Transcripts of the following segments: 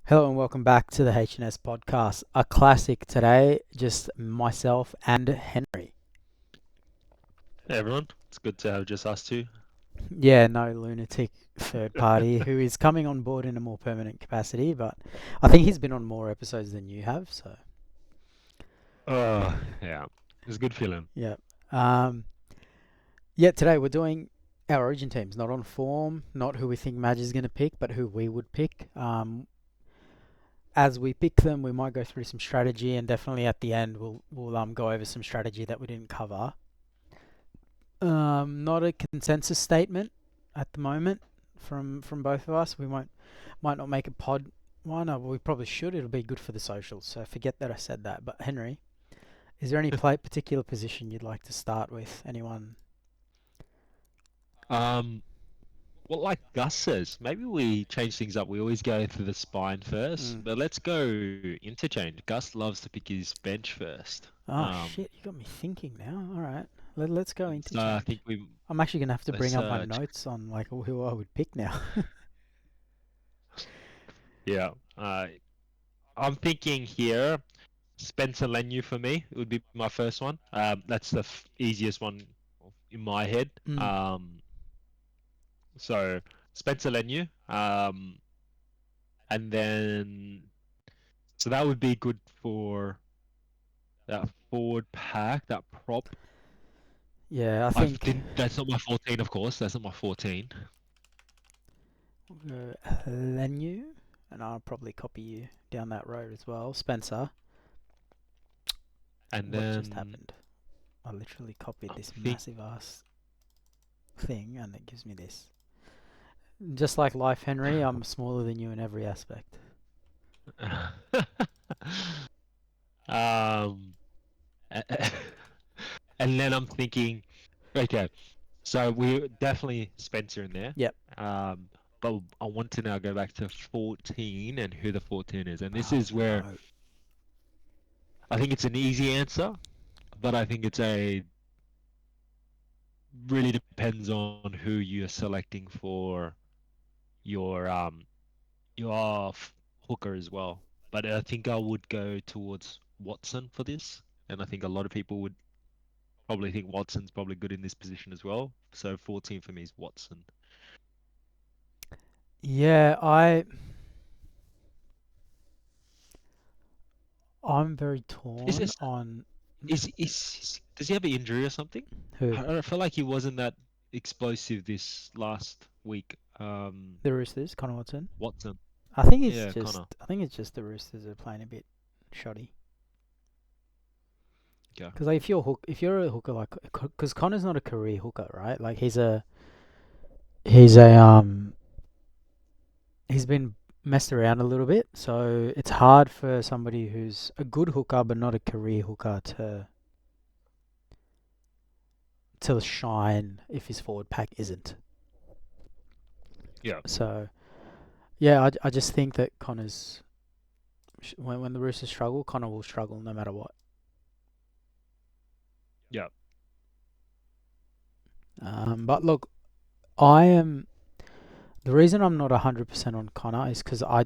Hello and welcome back to the H&S podcast. A classic today, just myself and Henry. Hey everyone, it's good to have just us two. Yeah, no lunatic third party who is coming on board in a more permanent capacity, but I think he's been on more episodes than you have, so Yeah, it's a good feeling. yeah. Um, yeah, today we're doing our origin teams, not on form, not who we think Madge is going to pick, but who we would pick. As we pick them, we might go through some strategy, and definitely at the end we'll go over some strategy that we didn't cover. Not a consensus statement at the moment from both of us. We might not make a pod one. We probably should. It'll be good for the socials. So forget that I said that. But Henry, is there any particular position you'd like to start with? Anyone? Um, well, like Gus says, maybe we change things up. We always go through the spine first, Mm. but let's go interchange. Gus loves to pick his bench first. Oh shit! You got me thinking now. All right, let's go So I interchange. think we I'm actually gonna have to bring let's up my notes on like who I would pick now. yeah. I'm thinking here Spencer Lenu for me. It would be my first one. That's the easiest one in my head. Mm. So Spencer Lenu. And then so that would be good for that forward pack, that prop. Yeah, I I think didn't. That's not my 14, of course. That's not my 14. we'll go Lenu, and I'll probably copy you down that road as well, Spencer. And What just then happened? I literally copied I'm this think. massive ass thing and it gives me this. Just like life, Henry, I'm smaller than you in every aspect. um, and then I'm thinking, okay, so we definitely Spencer in there. Yep. Um, but I want to now go back to 14 and who the 14 is. And this Oh is where no. I think it's an easy answer, but I think it's a really depends on who you're selecting for your hooker as well. But I think I would go towards Watson for this, and I think a lot of people would probably think Watson's probably good in this position as well. So 14 for me is Watson. Yeah, I'm very Is torn this on does he have an injury or something? who I feel like he wasn't that explosive this last week. the Roosters, Connor Watson. Watson. Yeah, Connor. I think it's just the Roosters are playing a bit shoddy. Yeah. Because like if you're a hooker like, because Connor's not a career hooker, right? Like he's a he's been messed around a little bit, so it's hard for somebody who's a good hooker but not a career hooker to shine if his forward pack isn't. Yeah. So yeah, I just think that Connor's when the Roosters struggle, Connor will struggle no matter what. Yeah. But look, I am the reason I'm not 100% on Connor is because I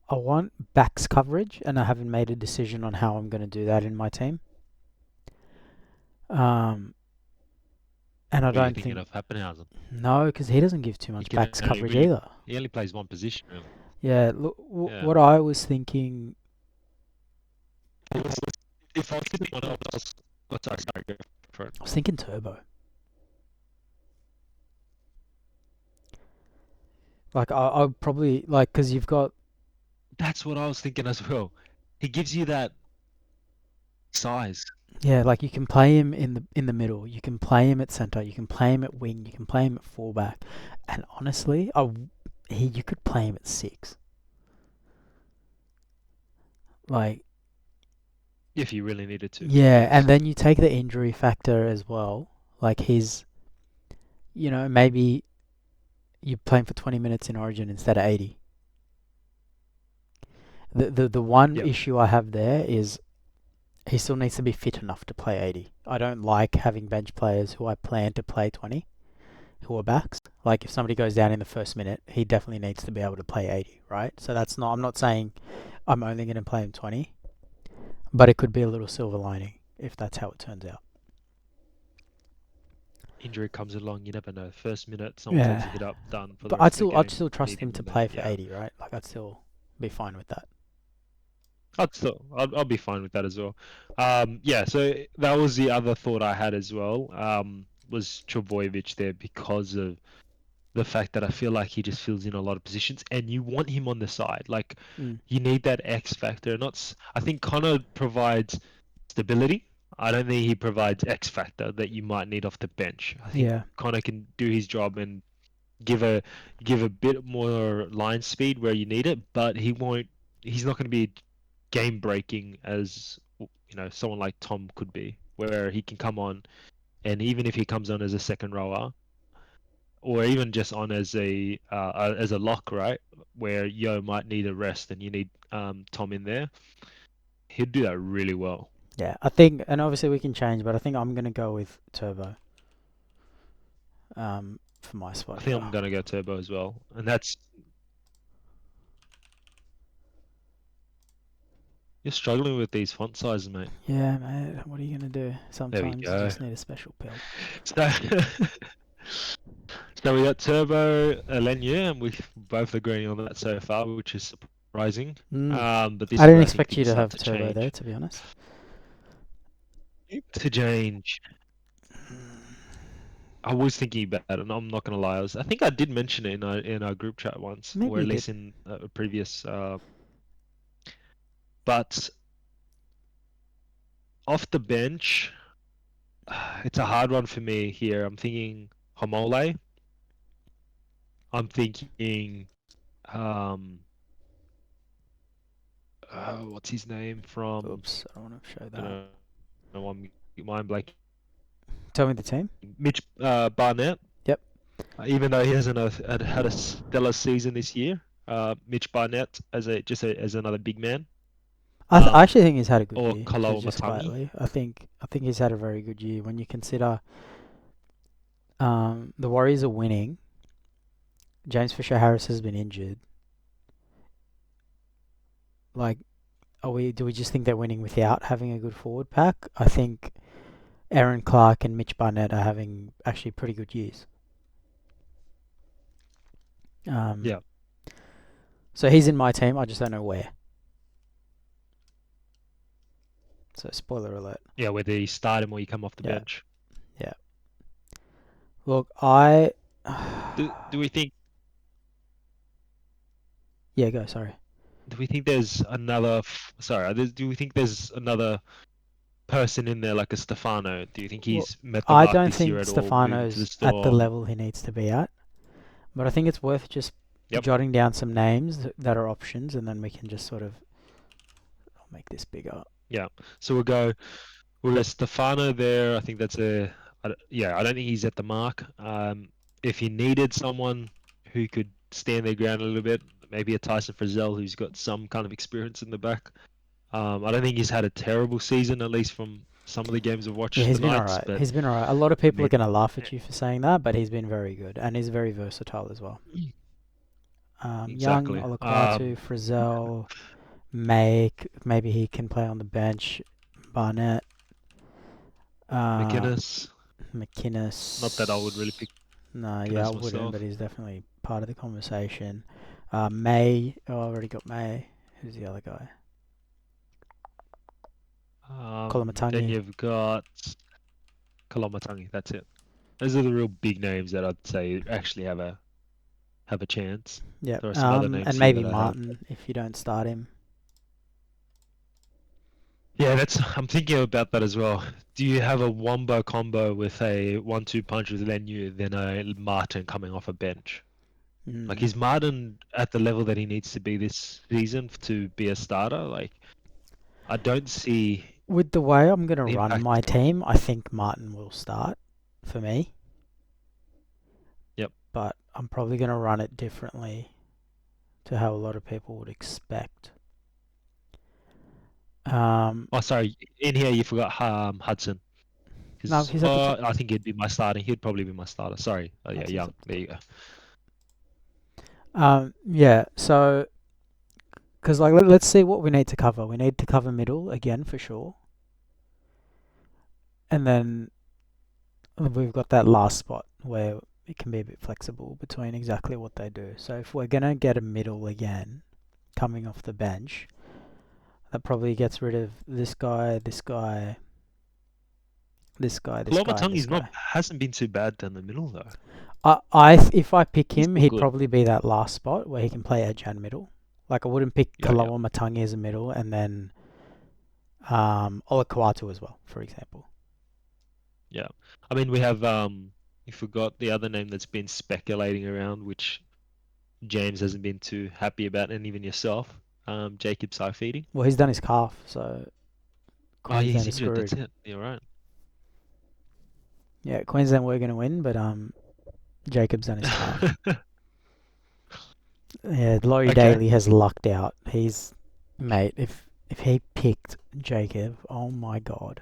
want backs coverage, and I haven't made a decision on how I'm going to do that in my team. Um, and I What are you don't thinking think of Pappenhausen? no, because he doesn't give too He much can backs only coverage really either. he only plays one position really. Yeah, look, Yeah. what I was thinking, If I was to pick one else, oh, sorry, go for it. I was thinking Turbo. Like I probably like because you've got That's what I was thinking as well. He gives you that size. yeah, like you can play him in the middle, you can play him at center, you can play him at wing, you can play him at fullback, and honestly, you could play him at six. Like If you really needed to. yeah, and Yes. then you take the injury factor as well. Like maybe you play him for 20 minutes in Origin instead of 80. The one Yep. issue I have there is he still needs to be fit enough to play 80. I don't like having bench players who I plan to play 20 who are backs. Like if somebody goes down in the first minute, he definitely needs to be able to play 80, right? So that's not. I'm not saying I'm only going to play him 20, but it could be a little silver lining if that's how it turns out. Injury comes along, you never know. First minute, someone takes Yeah, a hit up, done for the but rest of the I'd game. still You need trust him him to in there. play for Yeah, 80, right? Like I'd still be fine with that. I'll be fine with that as well. Yeah. So that was the other thought I had as well. Was Trbojevic there because of the fact that I feel like he just fills in a lot of positions, and you want him on the side. Like Mm. you need that X factor. I think Connor provides stability. I don't think he provides X factor that you might need off the bench. I think Yeah, Connor can do his job and give a give a bit more line speed where you need it, but he won't. He's not going to be game breaking as someone like Tom could be, where he can come on and even if he comes on as a second rower or even just on as a lock, right, where Yo might need a rest and you need Tom in there, he'd do that really well. yeah. I think, and obviously we can change, but I think I'm gonna go with Turbo. For my spot I think here. I'm gonna go Turbo as well, and that's you're struggling with these font sizes, mate. Yeah, mate. What are you gonna do? There we Sometimes you go. just need a special pill. So, so we got Turbo, Lenya, and we've both agreeing on that so far, which is surprising. Mm. But this I is didn't where I think expect you things to start have to Turbo there, change. to be honest. To change. I was thinking about it, and I'm not gonna lie. I think I did mention it in our group chat once, or Maybe at you did. least in a previous. But off the bench, it's a hard one for me here. I'm thinking Homole. I'm thinking, um, what's his name from? Oops, I don't want to show I that. don't know. I'm mind blank. Tell me the team. Mitch Barnett. Yep. Even though he hasn't had a stellar season this year, Mitch Barnett as another big man. I Um, actually think he's had a good or year. Kaloa Just Matangi. quietly, I think he's had a very good year when you consider the Warriors are winning. James Fisher Harris has been injured. Like, do we just think they're winning without having a good forward pack? I think Aaron Clark and Mitch Barnett are having actually pretty good years. Yeah, So he's in my team. I just don't know where. So spoiler alert. yeah. Whether you start him or you come off the Yeah, bench. yeah. Look, I. Do we think Yeah, go. Sorry. do we think there's another? Sorry, do we think there's another person in there like a Stefano? Do you think Well, he's met the I mark don't this year think at all? Moving to the Stefano's at the Storm. level he needs to be at, but I think it's worth just Yep. jotting down some names that are options, and then we can just sort of. I'll make this bigger. Yeah. So we'll go Stefano there. I think that's yeah. I don't think he's at the mark. If you needed someone who could stand their ground a little bit, maybe a Tyson Frizzell who's got some kind of experience in the back. I don't think he's had a terrible season, at least from some of the games I've Yeah, watched he's the been Knights. alright. But He's been alright. A lot of I people are mean, going to laugh at you for saying that, but he's been very good and he's very versatile as well. Young, exactly. Olaquatu, Frizzell, maybe he can play on the bench. Barnett, uh, McInnes. Not that I would really McInnes. pick No, yeah, I McInnes wouldn't, myself. but he's definitely part of the conversation. May. Oh, I already got May. Who's the other guy? Then Kolomatangi. you've got Kalomatangi. That's it. Those are the real big names that I'd say actually have a chance. Yep. There are some other names And here maybe that I have. Martin if you don't start him. Yeah, I'm thinking about that as well. Do you have a wombo combo with a 1-2 punch with Lenu, then a Martin coming off a bench? Like, Mm. is Martin at the level that he needs to be this season to be a starter? Like, I don't see With the way I'm going to the run impact. my team, I think Martin will start for me, Yep. but I'm probably going to run it differently to how a lot of people would expect. Oh, sorry. In here, you forgot Hudson. No, he's at the top. I think he'd be my starter. He'd probably be my starter. Sorry. Oh yeah, I'd say he's Young. at the There you go. Yeah, so because like let's see what we need to cover. We need to cover middle again for sure, and then we've got that last spot where it can be a bit flexible between exactly what they do. So if we're gonna get a middle again, coming off the bench, that probably gets rid of this guy, this guy, this guy, this guy, and this Lomatungi's not guy. hasn't been too bad down the middle though. If I pick He's him, still he'd good. probably be that last spot where he can play edge and middle. Like I wouldn't pick Yeah, yeah, Kaloa Matangi as a middle, and then Ola Kawatu as well, for example. yeah. I mean, we have you forgot the other name that's been speculating around, which James hasn't been too happy about, and even yourself, Jacob Saifidi. Well, he's done his calf, so Oh, yeah, he's Queensland is injured. That's screwed. it. You're right. Yeah, Queensland were going to win, but Jacob's done his calf. Yeah, Laurie Okay. Daly has lucked out. Mate, if he picked Jacob, oh my god.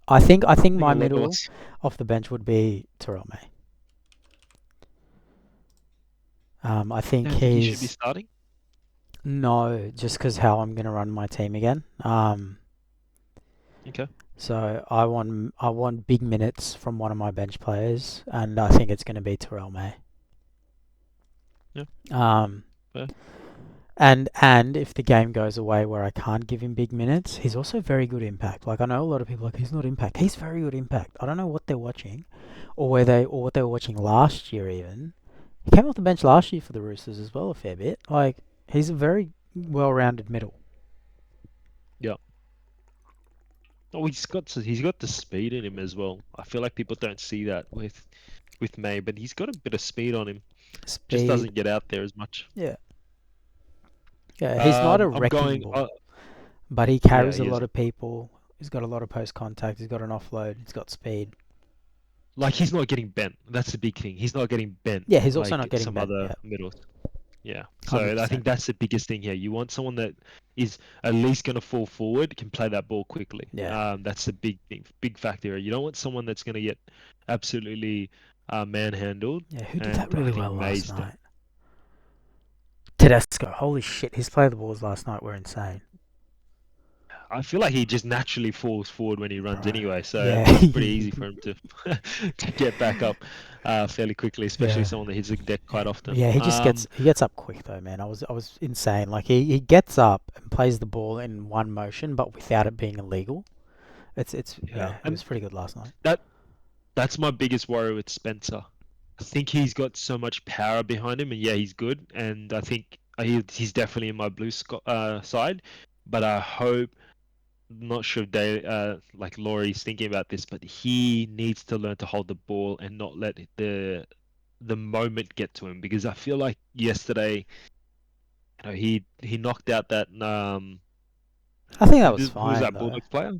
I think I think my a lot of middle us. off the bench would be Terrell May. I think I think he should be he's starting. no, just because how I'm gonna run my team again. Okay. So I want big minutes from one of my bench players, and I think it's gonna be Terrell May. Yeah. Um, Fair. and if the game goes away where I can't give him big minutes, he's also very good impact. Like I know a lot of people are like he's not impact. He's very good impact. I don't know what they're watching, or what they were watching last year even. He came off the bench last year for the Roosters as well a fair bit. Like he's a very well-rounded middle. Yeah. Oh, he's got the speed in him as well. I feel like people don't see that with May, but he's got a bit of speed on him. Just Speed. doesn't get out there as much. Yeah. Yeah, he's not a I'm wrecking going. ball, but he Yeah, carries a he lot isn't. of people. He's got a lot of post contact. He's got an offload. He's got speed. Like he's not getting bent. That's the big thing. He's not getting bent Yeah, he's also like not getting some bent. other Yeah, middles. Yeah. So I 100%. think that's the biggest thing here. You want someone that is at least going to fall forward, can play that ball quickly. Yeah. That's the big thing, big factor. You don't want someone that's going to get absolutely manhandled. Yeah, who did that And I really think well last May's. night? Tedesco. Holy shit, his play the balls last night were insane. I feel like he just naturally falls forward when he runs Bro. anyway, so Yeah. it's pretty easy for him to to get back up fairly quickly, especially Yeah. someone that hits the deck quite often. Yeah, he gets up quick though, man. I was insane. Like he gets up and plays the ball in one motion, but without it being illegal. Yeah, It and was pretty good last night. that's my biggest worry with Spencer. I think he's got so much power behind him, and yeah, he's good, and I think he's definitely in my side. But I hope, not sure if they like Laurie's thinking about this, but he needs to learn to hold the ball and not let the moment get to him, because I feel like yesterday, he knocked out that I think that was who was fine that though. Bulldogs player?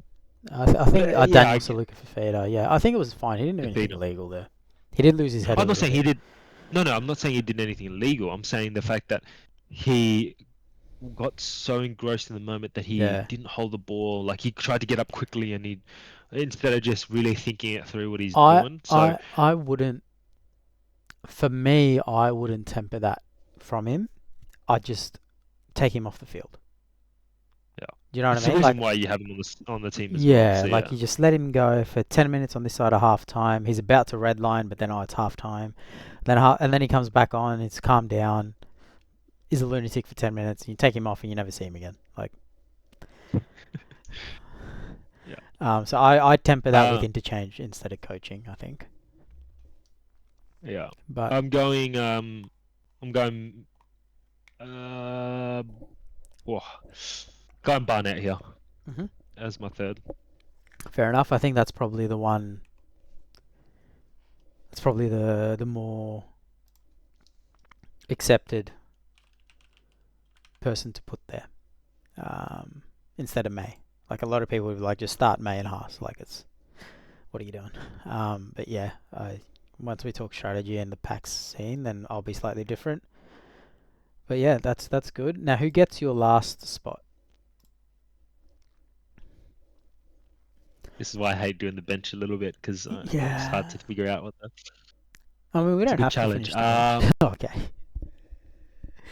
I think Yeah, Daniel Saluka Fafita. Yeah, I think it was fine. He didn't do anything Fafita. illegal there. He did lose his head a I'm not little saying bit. he did. No, I'm not saying he did anything illegal. I'm saying the fact that he got so engrossed in the moment that he Yeah. didn't hold the ball. Like he tried to get up quickly, and he instead of just really thinking it through what he's doing. So I wouldn't. For me, I wouldn't temper that from him. I'd just take him off the field. yeah, Do you know what it's I the mean? reason Like, why you have him on the team as well. yeah, So like yeah, you just let him go for 10 minutes on this side of half time. He's about to redline, but then it's half time. And then he comes back on. It's calmed down. He's a lunatic for 10 minutes. And you take him off, and you never see him again. Like, so I temper that with uh, interchange instead of coaching. I think, yeah. but I'm going. I'm going. Uh, oh, going Barnett here mhm. as my third. Fair enough. I think that's probably the one. It's probably the more accepted person to put there, instead of May. Like a lot of people would like just start May and Haas. Like it's what are you doing? But yeah, once we talk strategy and the packs scene, then I'll be slightly different. But yeah, that's good. Now, who gets your last spot? This is why I hate doing the bench a little bit because it's hard Yeah. to figure out what the. I mean, we It's a don't good have to challenge. finish the bench. Okay.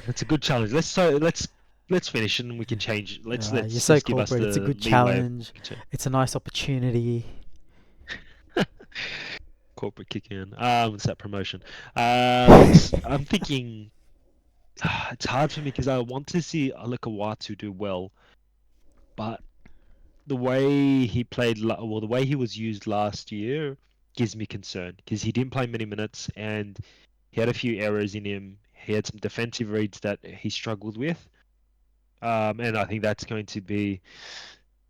It's a good challenge. Let's finish and we can change. You're Let's so just give us corporate. It's a the good leeway. challenge. It's a nice opportunity. Corporate kick in. It's that promotion. I'm thinking it's hard for me because I want to see Alekawatu do well, but the way he played, well, the way he was used last year gives me concern because he didn't play many minutes and he had a few errors in him. He had some defensive reads that he struggled with, and I think that's going to be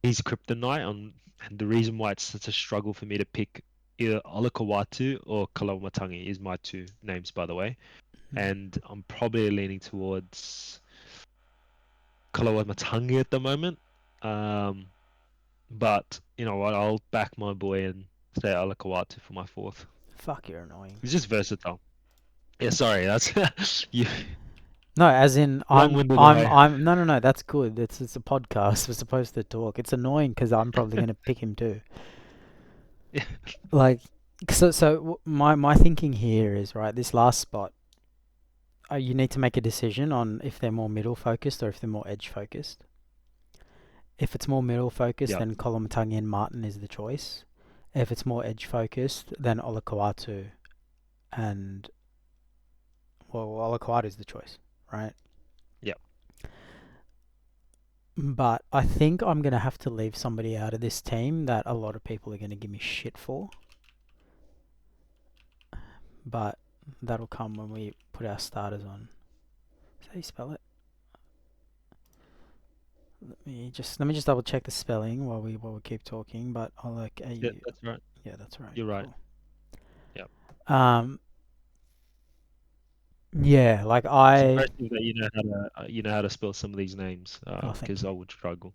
his kryptonite. And the reason why it's such a struggle for me to pick either Alekawatu or Kalamatangi is my two names, by the way. And I'm probably leaning towards Kalamatangi at the moment. But you know what? I'll back my boy and say Alekawatu for my fourth. Fuck, you're annoying. He's just versatile. Yeah, sorry, that's you. No, as in Long-winded way. no. That's good. It's a podcast. We're supposed to talk. It's annoying because I'm probably gonna pick him too. Yeah. Like, my thinking here is right. This last spot, you need to make a decision on if they're more middle focused or if they're more edge focused. If it's more middle focused, Yep. then Kolomatangi and Martin is the choice. If it's more edge focused, then Olakawatu and Olakawatu is the choice, right? Yep. But I think I'm gonna have to leave somebody out of this team that a lot of people are gonna give me shit for. But that'll come when we put our starters on. Is that how you spell it? Let me just double check the spelling while we keep talking. But I'll like Yeah, that's right. Yeah, that's right. You're right. Cool. Yep. Yeah, like It's I. impressive that you know how to spell some of these names Thank because you. I would struggle.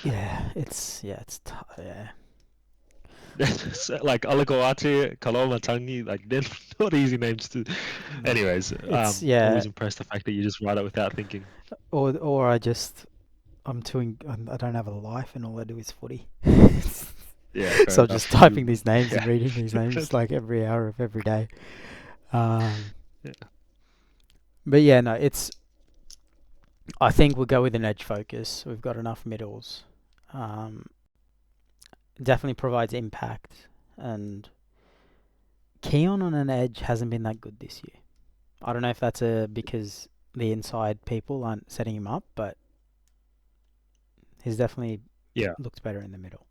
Yeah. It's tough. Yeah. So, like Alekawatu, Kalamatangi, like they're not easy names to. Anyways, It's yeah. always impressed the fact that you just write it without thinking. Or I don't have a life and all I do is footy. Yeah, So fair I'm just enough. typing these names and Yeah. reading these names like every hour of every day. Yeah. But yeah, no, I think we'll go with an edge focus. We've got enough middles. Definitely provides impact, and Keon on an edge hasn't been that good this year. I don't know if that's because the inside people aren't setting him up, but he's definitely Yeah. looks better in the middle.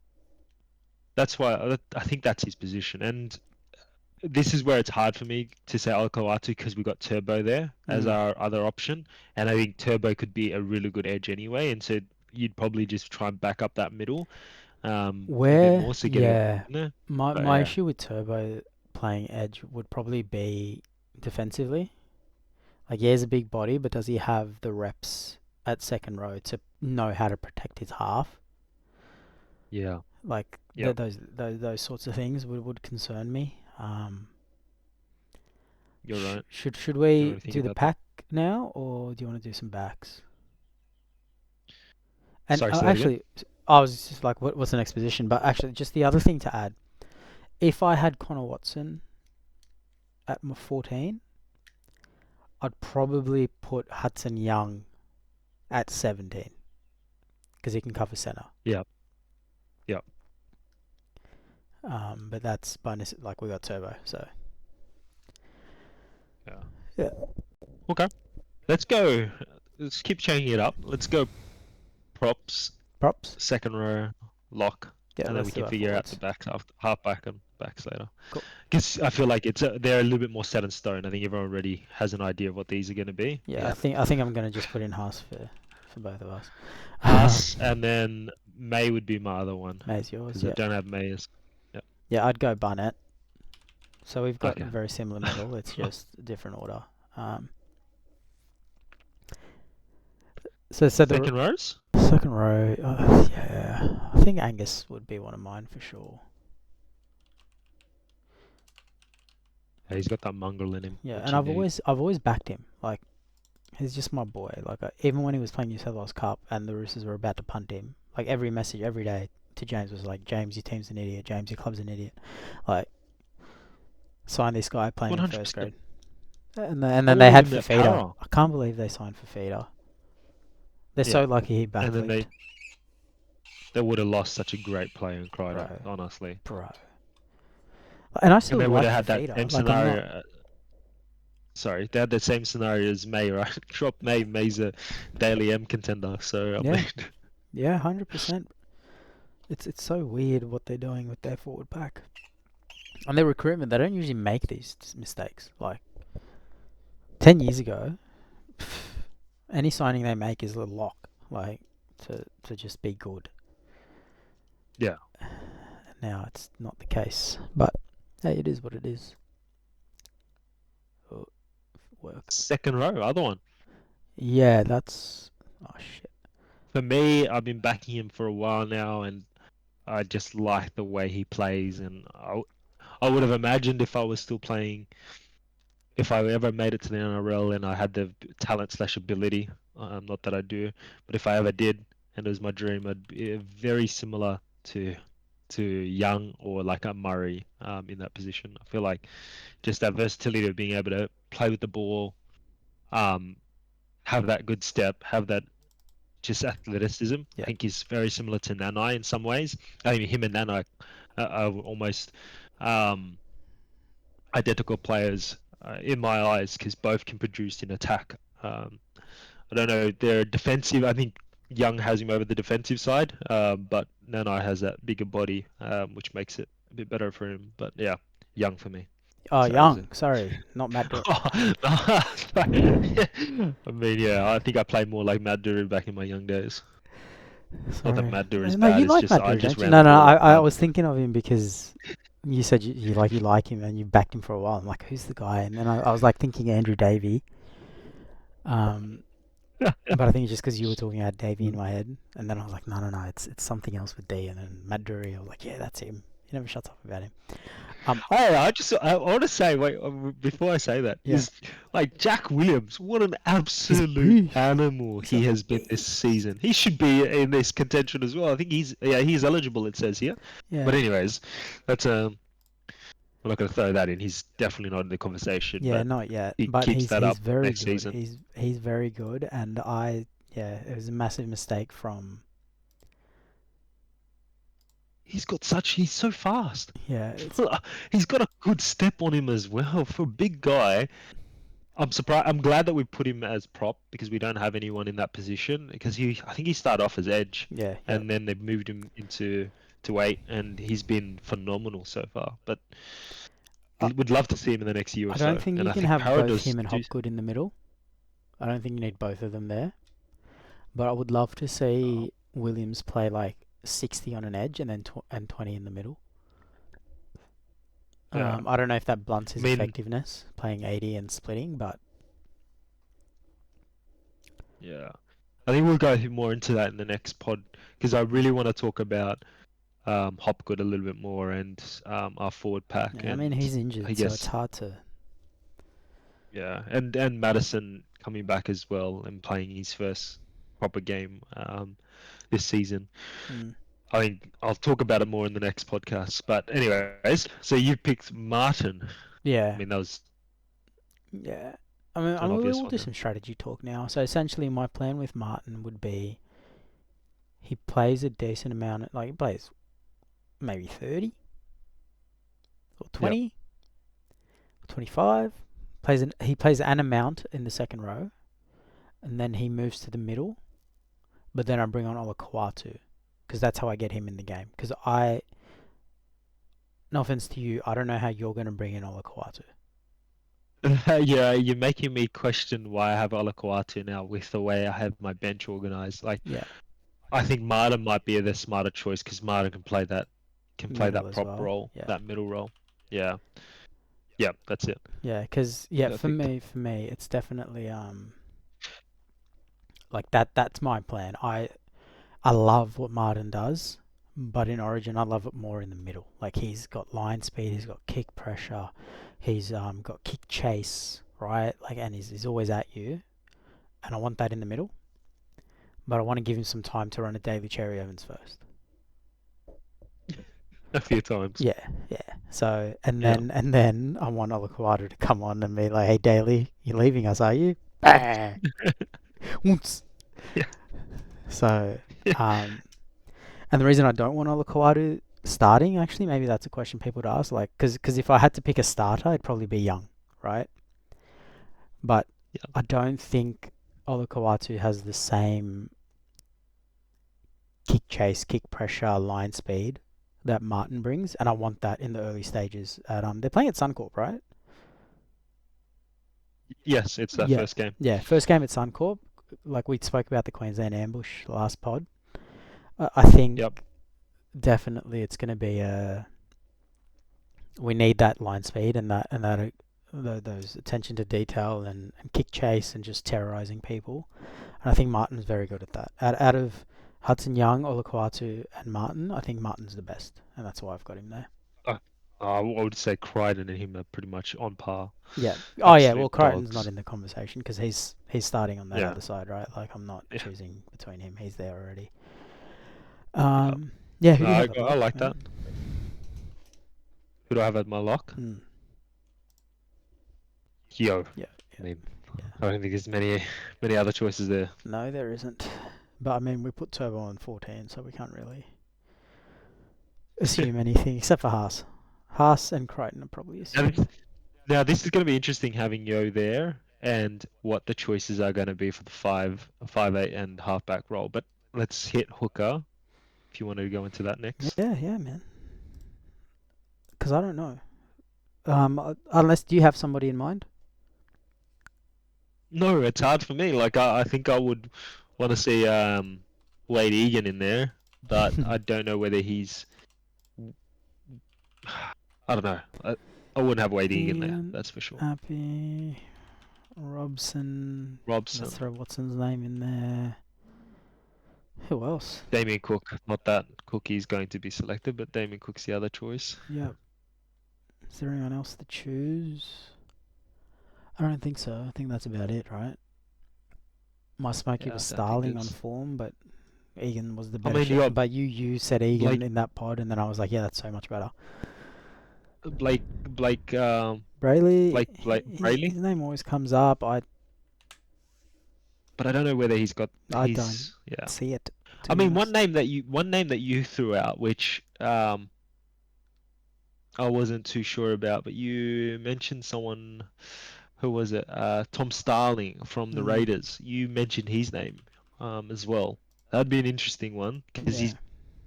That's why I think that's his position, and this is where it's hard for me to say Alekawatu because we got Turbo there as our other option, and I think Turbo could be a really good edge anyway, and so you'd probably just try and back up that middle a bit more to get it in there. My issue with Turbo playing edge would probably be defensively. Like, he has a big body, but does he have the reps at second row to know how to protect his half? Yeah. Like, Yep. those sorts of things would concern me. You're right. Should Don't we really think do the about pack now, or do you want to do some backs? And Sorry, say that again? actually, I was just like, what's the next position? But actually, just the other thing to add, if I had Connor Watson at my 14, I'd probably put Hudson Young at 17 because he can cover center. Yep. Yep. But that's bonus. Like, we got Turbo, so Yeah. yeah. Okay. Let's go. Let's keep changing it up. Let's go props, Props. second row, lock, Yeah, and then we let's do can our figure out forwards. the backs after halfback and backs later. Cool. Because I feel like they're a little bit more set in stone. I think everyone already has an idea of what these are going to be. Yeah, I think I'm gonna just put in Haas for both of us. Haas, and then May would be my other one. May's yours. Because Yeah. I don't have May as. Yeah, I'd go Barnett. So we've got Okay. a very similar middle. It's just a different order. So the Second rows? second row, yeah, I think Angus would be one of mine for sure. Yeah, he's got that mongrel in him. Yeah, which and you I've need. always backed him. Like, he's just my boy. Like, even when he was playing New South Wales Cup and the Roosters were about to punt him, Like every message every day to James was like, James, your team's an idiot. James, your club's an idiot. Like, sign this guy playing in first 100%. grade. And I then want they to give had him that Fafita. power. I can't believe they signed Fafita. They're Yeah, so lucky he and then backflipped. they would have lost such a great player in Kreider, Bro. honestly. Bro. And I And still they would like have had that Fafita. same Like, I'm not. scenario. Sorry, they had the same scenario as May, right? Drop May. May's a daily M contender. So I Yeah. mean, Yeah, 100%. It's so weird what they're doing with their forward pack. And their recruitment, they don't usually make these mistakes. Like, 10 years ago, any signing they make is a lock. Like, to just be good. yeah, Now it's not the case. But, hey, it is what it is. Oh, work. second row, other one. Yeah, that's... Oh, shit. For me, I've been backing him for a while now, and I just like the way he plays. And I would have imagined if I was still playing, if I ever made it to the NRL and I had the talent slash ability, not that I do, but if I ever did, and it was my dream, I'd be very similar to Young or like a Murray in that position. I feel like just that versatility of being able to play with the ball, um, have that good step, have that just athleticism. I Yeah. think he's very similar to Nanai in some ways. I mean, him and Nanai are almost um, identical players in my eyes because both can produce in attack. I don't know, they're defensive. I think Young has him over the defensive side, but Nanai has that bigger body, which makes it a bit better for him. But yeah, Young for me. Oh, Sorry, Young. Sorry. Not Matt Dur. I mean, yeah, I think I played more like Matt Dury back in my young days. Not that Sorry. Matt Dury is No, bad. you It's like just Matt I Dur, just don't you? ran the No, no, ball. I was thinking of him because you said you like him and you backed him for a while. I'm like, who's the guy? And then I was like thinking Andrew Davey. But I think it's just because you were talking about Davey in my head, and then I was like, no, it's something else with D. And then Matt Dury, I was like, yeah, that's him. He never shuts up about him. Hey, I want to say, wait, before I say that, Yeah, is like Jack Williams. What an he's a absolute beast. animal He's a he has been this beast. season. He should be in this contention as well. I think he's eligible. It says here. But Yeah, anyways, that's we're not going to throw that in. He's definitely not in the conversation. yeah, But not yet, he but keeps he's that up very next good. season. He's very good, and it was a massive mistake from He's so fast. yeah. He's got a good step on him as well for a big guy. I'm surprised. I'm glad that we put him as prop because we don't have anyone in that position. Because I think he started off as edge, Yeah, yeah. and then they moved him into to 8, and he's been phenomenal so far. But I, would love to see him in the next year or I don't so. think And you I can think have Para both does him and do. Hopgood in the middle. I don't think you need both of them there. But I would love to see Williams play like 60 on an edge and then 20 in the middle. Yeah. I don't know if that blunts I his mean, effectiveness, playing 80 and splitting, but yeah. I think we'll go more into that in the next pod because I really want to talk about Hopgood a little bit more and our forward pack yeah, I mean, and he's I injured, so it's guess hard to. yeah, and Madison coming back as well and playing his first proper game this season. Mm, I think I'll talk about it more in the next podcast. But anyways, so you picked Martin. I yeah, mean, that was yeah. I an mean, obvious we'll one do then. some strategy talk now. So essentially, my plan with Martin would be he plays a decent amount, like he plays maybe 30 or Yep. 20, 25. He plays an amount in the second row, and then he moves to the middle. But then I bring on Olakwatu, because that's how I get him in the game. Because no offense to you, I don't know how you're going to bring in Olakwatu. Yeah, you're making me question why I have Olakwatu now with the way I have my bench organized. Like, Yeah, I think Martin might be the smarter choice because Martin can play middle that as prop well. role, Yeah, that middle role. Yeah, yeah, that's it. yeah. Because for Perfect. me, it's definitely like that. That's my plan. I love what Martin does, but in Origin, I love it more in the middle. Like he's got line speed, he's got kick pressure, he's got kick chase, right? Like, and he's always at you, and I want that in the middle. but I want to give him some time to run a Daly Cherry Evans first. A few times. Yeah, yeah. So Yeah. and then I want Olakawada to come on and be like, "Hey, Daly, you're leaving us, are you?" Bang! Whoops. Yeah. So, Yeah. um, and the reason I don't want Olakawada starting, actually, maybe that's a question people would ask, like, because if I had to pick a starter, it'd probably be Young, right? But Yeah. I don't think Olakawatu has the same kick chase, kick pressure, line speed that Martin brings, and I want that in the early stages. They're playing at Suncorp, right? Yes, it's that Yeah, first game. yeah. First game at Suncorp, like we spoke about the Queensland ambush last pod. I think Yep. definitely it's going to be we need that line speed and those attention to detail and kick chase and just terrorizing people. And I think Martin's very good at that. Out of Hudson Young, Olakwatu, and Martin, I think Martin's the best, and that's why I've got him there. I would say Crichton and him are pretty much on par. Yeah. Oh yeah. Well, Absolute Crichton's not dogs. in the conversation because he's starting on that Yeah. other side, right? Like I'm not Yeah. choosing between him. He's there already. Yeah. Yeah. Who No, do you have at I lock, like man? that. Who do I have at my lock? Mm. Yo. Yeah. I mean, Yeah. I don't think there's many other choices there. No, there isn't. But I mean, we put Turbo on 14, so we can't really assume anything except for Haas. Haas and Crichton are probably Now, assuming. now this is going to be interesting having Yo there and what the choices are going to be for the 5'8", and halfback role. But let's hit hooker if you want to go into that next. Yeah, yeah, man. Because I don't know. Unless, do you have somebody in mind? No, it's hard for me. Like I think I would want to see Wade Egan in there, but I don't know whether he's. I don't know. I wouldn't have Wade Egan there. Egan, That's for sure. Appy, Robson. Let's Robson, throw Watson's name in there. Who else? Damien Cook. Not that Cookie's going to be selected, but Damien Cook's the other choice. Yep. Is there anyone else to choose? I don't think so. I think that's about it, right? My smoky Yeah, was I don't think Starling on there's. form, but Egan was the I better mean, you shout. got But you said Egan Blake, in that pod, and then I was like, yeah, that's so much better. Blake, Brayley, Brayley, his name always comes up. but I don't know whether he's got. I don't Yeah. see it. To I be mean, honest. one name that you threw out, which I wasn't too sure about, but you mentioned someone. Who was it? Tom Starling from the Mm, Raiders. You mentioned his name as well. That'd be an interesting one because yeah,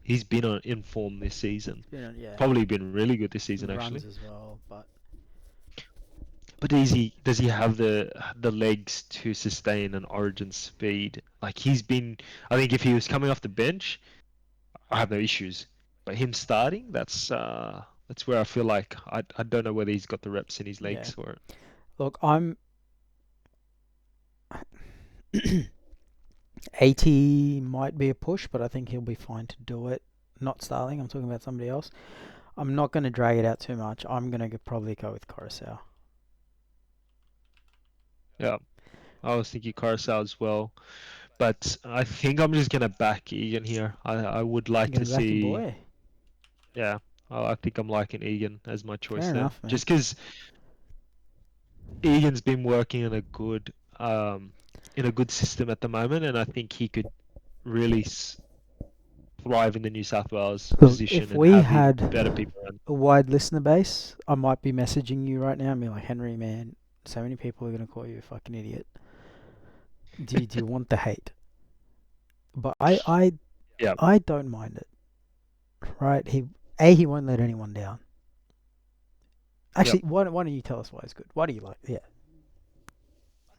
he's been in form this season. yeah, Probably been really good this season runs actually. as well, but But does he have the legs to sustain an Origin speed? Like he's been. I think if he was coming off the bench, I have no issues. But him starting, that's where I feel like I don't know whether he's got the reps in his yeah. legs for it. Look, I'm 80 might be a push, but I think he'll be fine to do it. Not Starling, I'm talking about somebody else. I'm not going to drag it out too much. I'm going to probably go with Coruscant. Yeah, I was thinking Carousel as well. But I think I'm just gonna back Egan here. I would like You're to going to back your see. boy. Yeah, I think I'm liking Egan as my choice Fair there. enough, man. Just because Egan's been working in a good system at the moment, and I think he could really thrive in the New South Wales Look, position if and we have his better had people around. a wide listener base, I might be messaging you right now and be like, Henry, man, so many people are going to call you a fucking idiot. Do you want the hate? But Yeah, I don't mind it. Right? He won't let anyone down. yep. Actually, why don't you tell us why it's good? Why do you like? Yeah,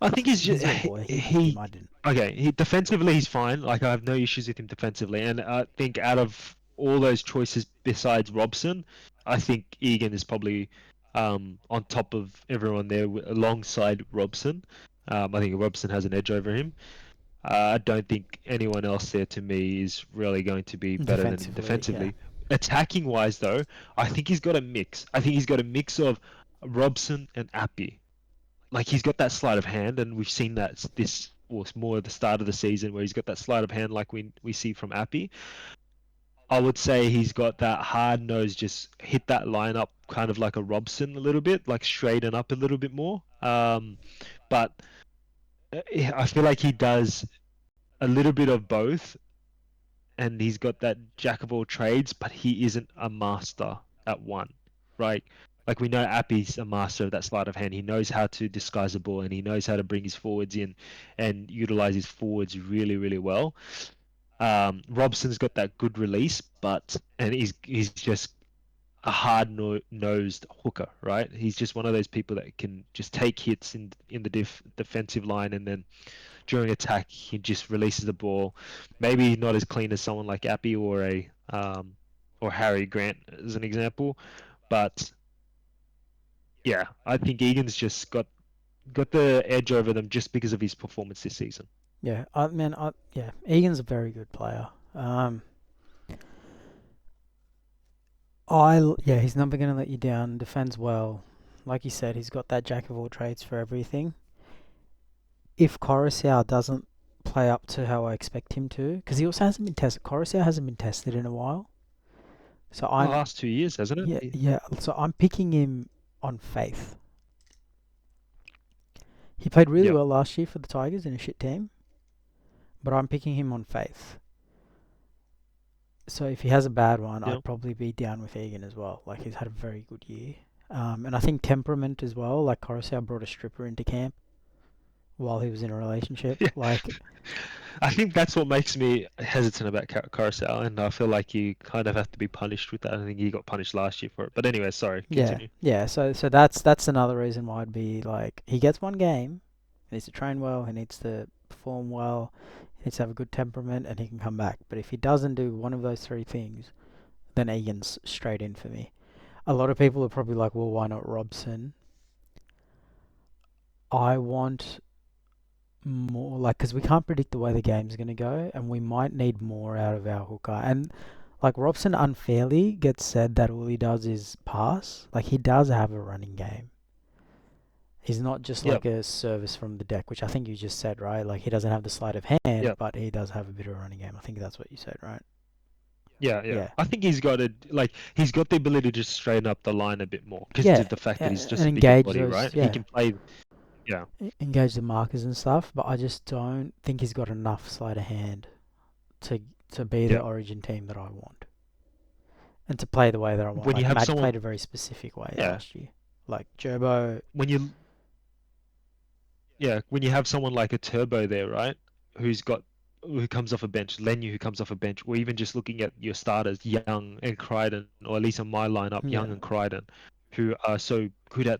I think he's he's just your boy. He picked him. he I didn't. okay. Defensively he's fine. Like I have no issues with him defensively, and I think out of all those choices besides Robson, I think Egan is probably on top of everyone there alongside Robson. I think Robson has an edge over him. I don't think anyone else there to me is really going to be better than him Defensively, yeah. defensively. Attacking wise though, I think he's got a mix. I think he's got a mix of Robson and Appy. Like he's got that sleight of hand, and we've seen that this or it's more at the start of the season where he's got that sleight of hand like we see from Appy. I would say he's got that hard nose, just hit that line up kind of like a Robson a little bit, like straighten up a little bit more. But I feel like he does a little bit of both, and he's got that jack of all trades, but he isn't a master at one, right? Like we know Appy's a master of that sleight of hand. He knows how to disguise the ball and he knows how to bring his forwards in and utilize his forwards really, really well. Robson's got that good release, and he's just a hard-nosed hooker, right? He's just one of those people that can just take hits in the defensive line, and then during attack he just releases the ball. Maybe not as clean as someone like Appy or Harry Grant as an example, but yeah, I think Egan's just got the edge over them just because of his performance this season. Yeah, Egan's a very good player. He's never going to let you down. Defends well, like you said. He's got that jack of all trades for everything. If Coruscant doesn't play up to how I expect him to, because he also hasn't been tested. Coruscant hasn't been tested in a while, so The last 2 years, hasn't it? yeah. So I'm picking him on faith. He played really well last year for the Tigers in a shit team, but I'm picking him on faith. So if he has a bad one, I'd probably be down with Egan as well. Like, he's had a very good year. And I think temperament as well. Like, Coruscant brought a stripper into camp while he was in a relationship. Like, I think that's what makes me hesitant about Coruscant, and I feel like you kind of have to be punished with that. I think he got punished last year for it. But anyway, sorry, continue. Yeah. So that's another reason why I'd be like, he gets one game, he needs to train well, he needs to perform well, he needs to have a good temperament, and he can come back. But if he doesn't do one of those three things, then Egan's straight in for me. A lot of people are probably like, well, why not Robson? I want more, like, because we can't predict the way the game's going to go, and we might need more out of our hooker. And like, Robson unfairly gets said that all he does is pass. Like, he does have a running game. He's not just like a service from the deck, which I think you just said, right? Like, he doesn't have the sleight of hand, but he does have a bit of a running game. I think that's what you said, right? Yeah. I think he's got the ability to just straighten up the line a bit more because of the fact that he's just a bigger body, right? He can play. Yeah. Engage the markers and stuff, but I just don't think he's got enough sleight of hand to be the Origin team that I want, and to play the way that I want. When like, you have Matt someone played a very specific way last year, like Gerbo. When you have someone like a Turbo there, right, who comes off a bench, Lenu who comes off a bench, or even just looking at your starters, Young and Crichton, or at least on my lineup, Young and Crichton, who are so good at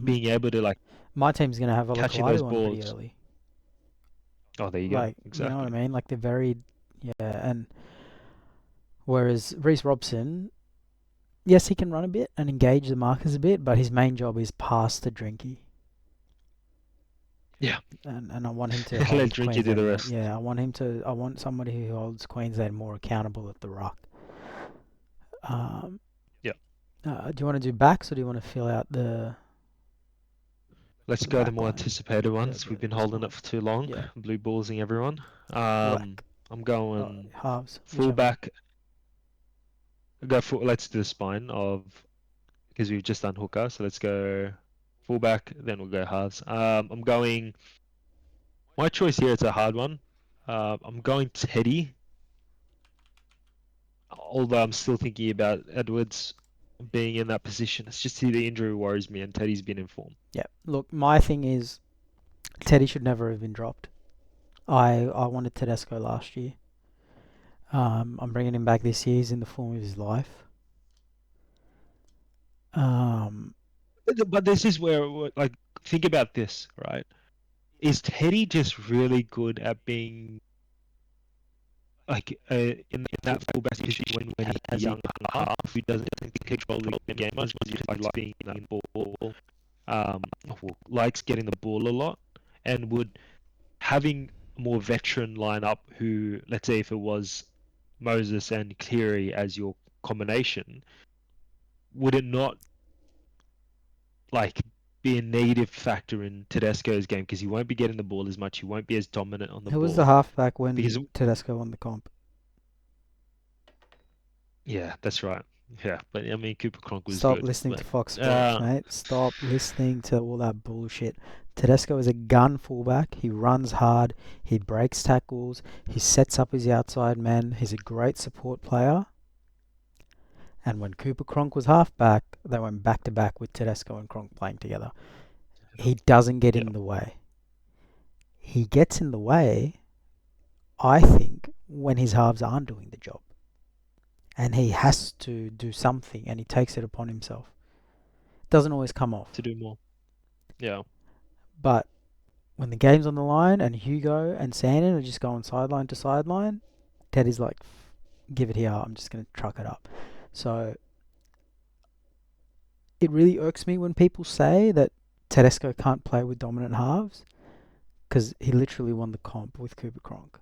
being able to my team's going to have a catching those balls pretty early. Oh, there you go. Exactly. You know what I mean? Like, they're very, and whereas Reece Robson, yes, he can run a bit and engage the markers a bit, but his main job is pass to Drinky. Yeah. And I want him to let Drinky do the rest. Yeah, I want somebody who holds Queensland more accountable at the ruck. Do you want to do backs, or do you want to fill out the... Let's go the more anticipated ones. We've been holding it for too long. Blue ballsing everyone. I'm going halves. Fullback. Let's do the spine because we've just done hooker. So let's go fullback. Then we'll go halves. I'm going. My choice here is a hard one. I'm going Teddy. Although I'm still thinking about Edwards being in that position. It's just the injury worries me, and Teddy's been in form. Yeah, look, my thing is Teddy should never have been dropped. I wanted Tedesco last year. I'm bringing him back this year. He's in the form of his life. But this is where, like, think about this, right? Is Teddy just really good at being like in that fullback position when he has young half who doesn't control the game much, but just likes being in that ball, likes getting the ball a lot, and would having a more veteran lineup who, let's say if it was Moses and Cleary as your combination, would it not be a negative factor in Tedesco's game because he won't be getting the ball as much. He won't be as dominant on the Who was the ball. halfback when Because Tedesco won the comp? yeah, that's right. Yeah, but I mean Cooper Cronk was Stop good. listening But to Fox Sports, uh, mate. Stop listening to all that bullshit. Tedesco is a gun fullback. He runs hard. He breaks tackles. He sets up his outside man. He's a great support player. And when Cooper Cronk was halfback, they went back to back with Tedesco and Cronk playing together. He doesn't get yeah, in the way. He gets in the way, I think, when his halves aren't doing the job. And he has to do something and he takes it upon himself. Doesn't always come off. to do more. Yeah, But when the game's on the line and Hugo and Sandon are just going sideline to sideline, Teddy's like, give it here, I'm just going to truck it up. So it really irks me when people say that Tedesco can't play with dominant halves because he literally won the comp with Cooper Cronk.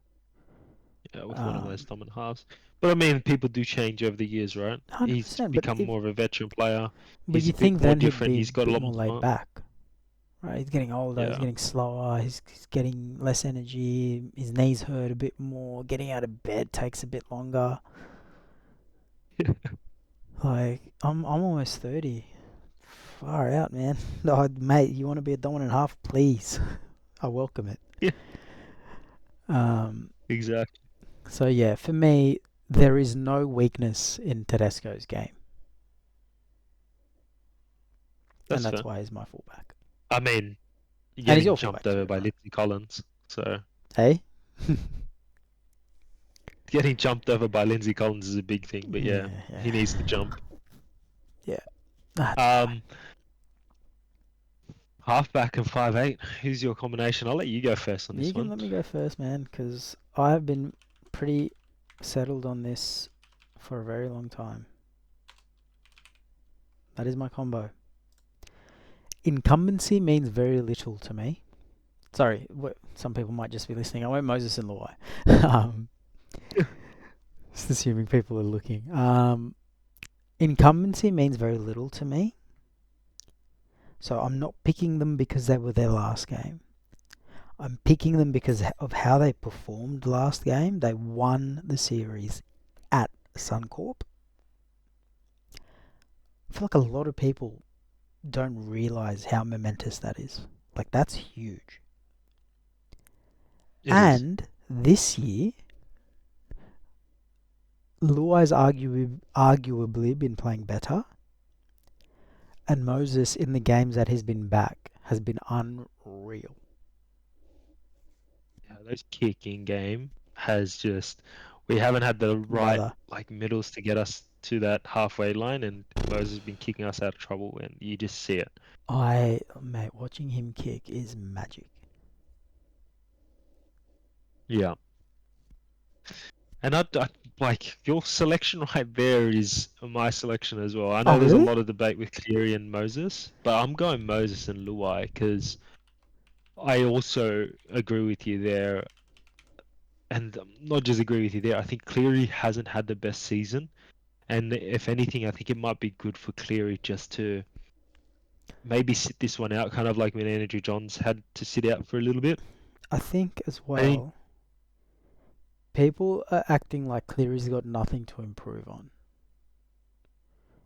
yeah, with one of those dominant halves. But I mean, people do change over the years, right? He's 100%. become more of a veteran player. But He's you a bit think more then he'd different. be a He's got a bit lot more more laid time. back, right? He's getting older, he's Yeah. getting slower, he's getting less energy, his knees hurt a bit more, getting out of bed takes a bit longer. Like, I'm almost 30. Far out, man. No, mate, you want to be a dominant half? Please. I welcome it. Yeah, Um, exactly. so, yeah, for me, there is no weakness in Tedesco's game. And That's that's fair. why he's my fullback. I mean, you're And he's getting your jumped fullback over too, by right? Lindsay Collins. So Hey? getting jumped over by Lindsay Collins is a big thing. But Yeah, yeah, he yeah. needs to jump. Yeah, that's fine. Um, halfback and 5'8". Who's your combination? I'll let you go first on You this can one. let me go first, man, because I've been pretty settled on this for a very long time. That is my combo. Incumbency means very little to me. Sorry, some people might just be listening. I went Moses and Luai. um, just assuming people are looking. Incumbency means very little to me. So I'm not picking them because they were their last game. I'm picking them because of how they performed last game. They won the series at Suncorp. I feel like a lot of people don't realise how momentous that is. Like, that's huge. It is. And this year, Luai's arguably been playing better. And Moses, in the games that he's been back, has been unreal. Yeah, those kicking game has just we haven't had the right Brother, like middles to get us to that halfway line, and Moses has been kicking us out of trouble, and you just see it. mate, watching him kick is magic. Yeah, and like your selection right there is my selection as well. I Oh, know there's a really? lot of debate with Cleary and Moses, but I'm going Moses and Luai because I also agree with you there, and not just agree with you there. I think Cleary hasn't had the best season. And if anything, I think it might be good for Cleary just to maybe sit this one out, kind of like when Andrew Johns had to sit out for a little bit. I think as I think, well, people are acting like Cleary's got nothing to improve on.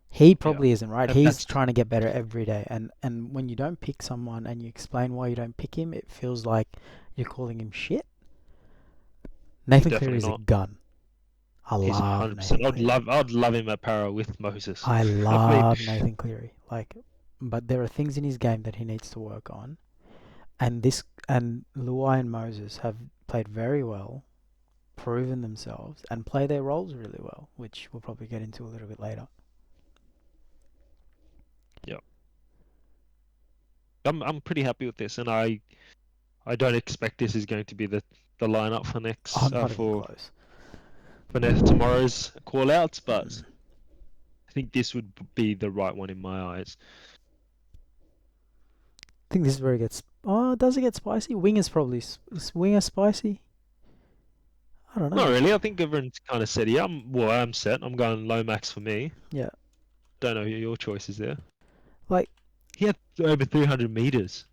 He yeah, probably isn't, right? and He's that's trying to get better every day. And when you don't pick someone and you explain why you don't pick him, it feels like you're calling him shit. Nathan Cleary definitely is a not. gun. I He's love 100%. Nathan Cleary. I'd love him at Para with Moses. I I mean, love Nathan Cleary. Like, but there are things in his game that he needs to work on. And Luai and Moses have played very well, proven themselves, and play their roles really well, which we'll probably get into a little bit later. yeah, I'm pretty happy with this, and I don't expect this is going to be the lineup for Oh, next not even close. tomorrow's call outs, but Mm. I think this would be the right one in my eyes. I think this is where it gets. Oh, does it get spicy? Winger's probably. Is Winger spicy? I don't Not know. really. I think everyone's kind of set here. I'm set. I'm going Lomax for me. Yeah. Don't know who your choice is there. Like, He had over 300 meters.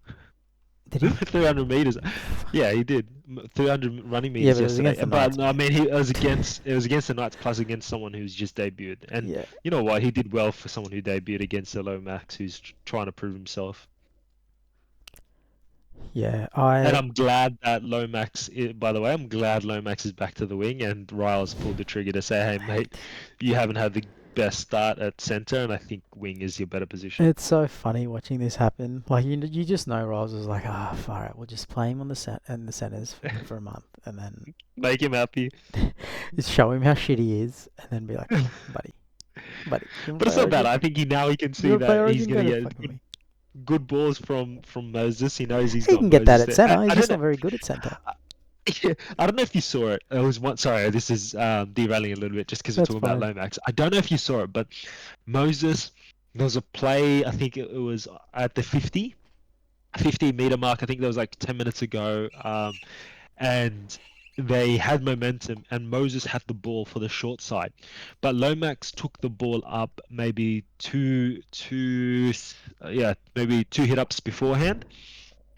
Did he? 300 meters. Yeah, he did. 300 running Yeah, meters but it was yesterday. against the But Knights. I mean, it was against the Knights plus against someone who's just debuted. And Yeah. you know what? He did well for someone who debuted against a Lomax who's trying to prove himself. Yeah, And I'm glad that Lomax, by the way, I'm glad Lomax is back to the wing and Riles pulled the trigger to say, hey, mate, you haven't had the best start at centre, and I think wing is your better position. It's so funny watching this happen. Like you just know Riles was like, far out. We'll just play him on the centers for a month, and then Make him happy. just show him how shit he is, and then be like, buddy. But it's not bad. I think he can see that he's gonna get good balls from Moses. He knows he's got. He can get that at centre. He's just not very good at centre. Yeah, I don't know if you saw it. It was one. Sorry, this is derailing a little bit just because we're talking about Lomax. I don't know if you saw it, but Moses, there was a play. I think it was at the 50 meter mark. I think that was like 10 minutes ago. And they had momentum, and Moses had the ball for the short side, but Lomax took the ball up maybe maybe two hit ups beforehand.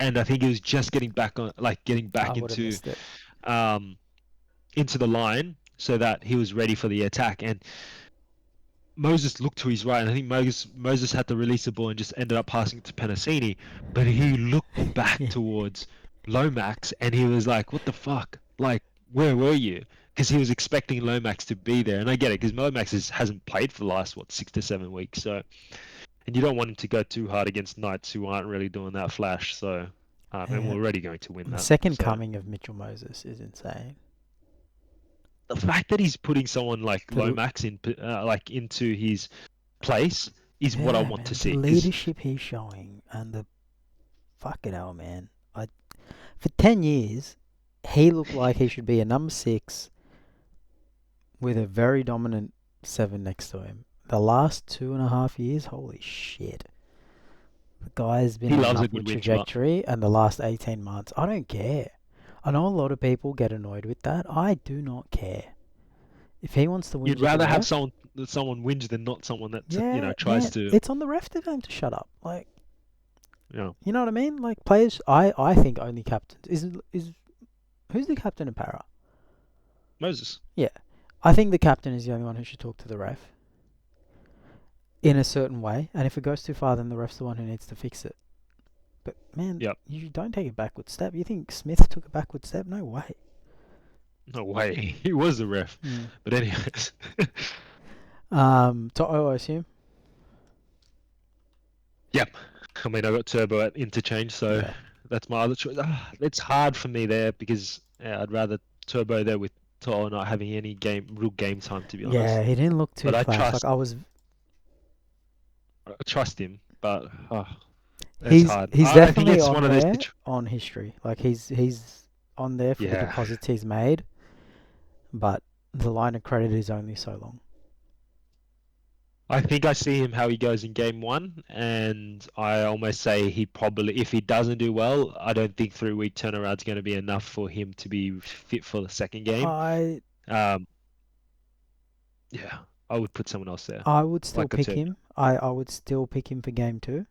And I think he was just getting back into the line so that he was ready for the attack. And Moses looked to his right, and I think Moses had to release the ball and just ended up passing it to Penasini. But he looked back towards Lomax, and he was like, "What the fuck? Like, where were you?" Because he was expecting Lomax to be there, and I get it because Lomax hasn't played for the last 6 to 7 weeks, so. And you don't want him to go too hard against Knights who aren't really doing that flash. So, and we're already going to win that. The second coming of Mitchell Moses is insane. The fact that he's putting someone like Lomax into his place is what I want to see. The leadership he's showing and the fucking hell, man. For 10 years, he looked like he should be a number 6 with a very dominant 7 next to him. The last 2.5 years, holy shit. The guy's been on an upward trajectory, and the last 18 months, I don't care. I know a lot of people get annoyed with that. I do not care. If he wants to whinge, you'd rather have someone whinge than not someone that tries to. It's on the ref to tell him to shut up. Like, yeah, you know what I mean? Like players, I think only captains is who's the captain of Para? Moses. Yeah, I think the captain is the only one who should talk to the ref in a certain way, and if it goes too far, then the ref's the one who needs to fix it. But man, you don't take a backward step. You think Smith took a backward step? No way. No way. He was the ref. But anyways. To'o, I assume? Yep. I mean, I got Turbo at interchange, so that's my other choice. It's hard for me there because I'd rather Turbo there with To'o not having any real game time, to be honest. Yeah, he didn't look too fast. I trust him, but he's hard. definitely on history. Like he's on there for the deposits he's made, but the line of credit is only so long. I think I see him how he goes in game 1, and I almost say he probably, if he doesn't do well, I don't think 3-week turnaround's going to be enough for him to be fit for the second game. I would put someone else there. I would still pick him. I would still pick him for game 2.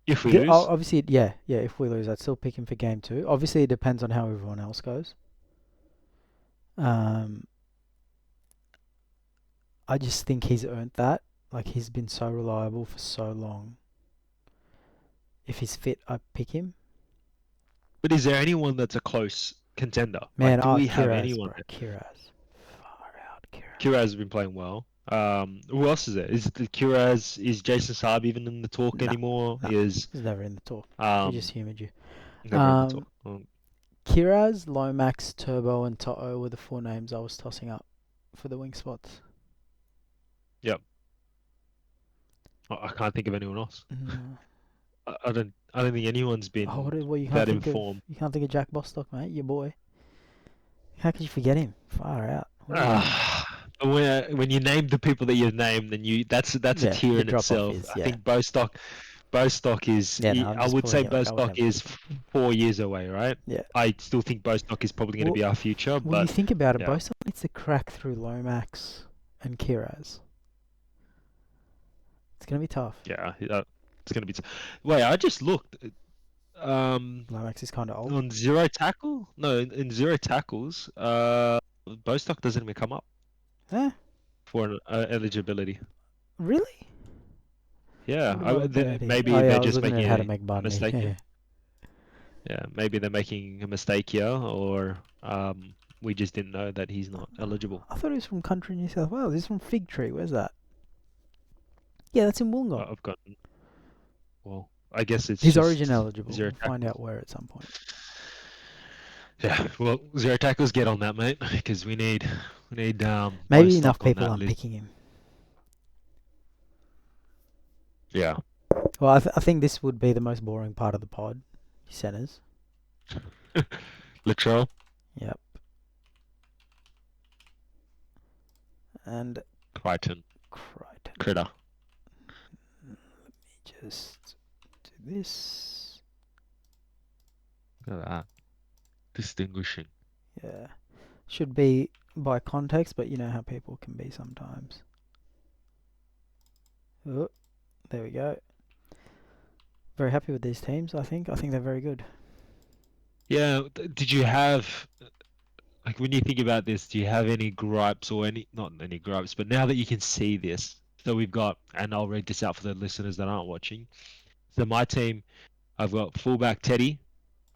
If we lose? Obviously, yeah, if we lose, I'd still pick him for game 2. Obviously, it depends on how everyone else goes. I just think he's earned that. Like, he's been so reliable for so long. If he's fit, I'd pick him. But is there anyone that's a close contender? Man, do we have anyone? Kiraz. Far out, Kiraz. Kiraz has been playing well. Who else is there? Is Kiraz? Is Jason Saab even in the talk anymore? No, he's never in the talk. He just humoured you. Never in the talk. Kiraz, Lomax, Turbo, and To'o were the 4 names I was tossing up for the wing spots. Yep. I can't think of anyone else. No. I don't think anyone's been that informed. You can't think of Jack Bostock, mate, your boy. How could you forget him? Far out. When you name the people that you've named, then that's a tier in itself. I think Bostock is. I would say Bostock is 4 years away, right? Yeah. I still think Bostock is probably going to be our future. When you think about it, Bostock needs to crack through Lomax and Kiraz. It's gonna be tough. Yeah, it's gonna be. Wait, I just looked. Lomax is kind of old. On zero tackle? No, in zero tackles, Bostock doesn't even come up Eh? for eligibility. Really? Yeah, What am I looking at here? Oh maybe yeah, they're I was just looking at making how to make a Barney. mistake Yeah. here. Yeah, maybe they're making a mistake here, or we just didn't know that he's not eligible. I thought he was from Country New South Wales. He's from Fig Tree. Where's that? Yeah, that's in Wollongong. I've got. Well, I guess it's He's origin just eligible. zero We'll find tackles. out where at some point. Yeah, well, zero tackles, get on that, mate, because we need Maybe enough Bostock on people that aren't list. picking him. Yeah. Well, I think this would be the most boring part of the pod. Centers. Latrell. Yep. And Crichton. Let Critter. me just do this. Look at that. Distinguishing. Yeah. Should be by context, but you know how people can be sometimes. Oh, there we go. Very happy with these teams, I think. I think they're very good. Yeah, did you have, like, when you think about this, do you have any gripes or not any gripes, but now that you can see this, so we've got, and I'll read this out for the listeners that aren't watching. So my team, I've got fullback Teddy,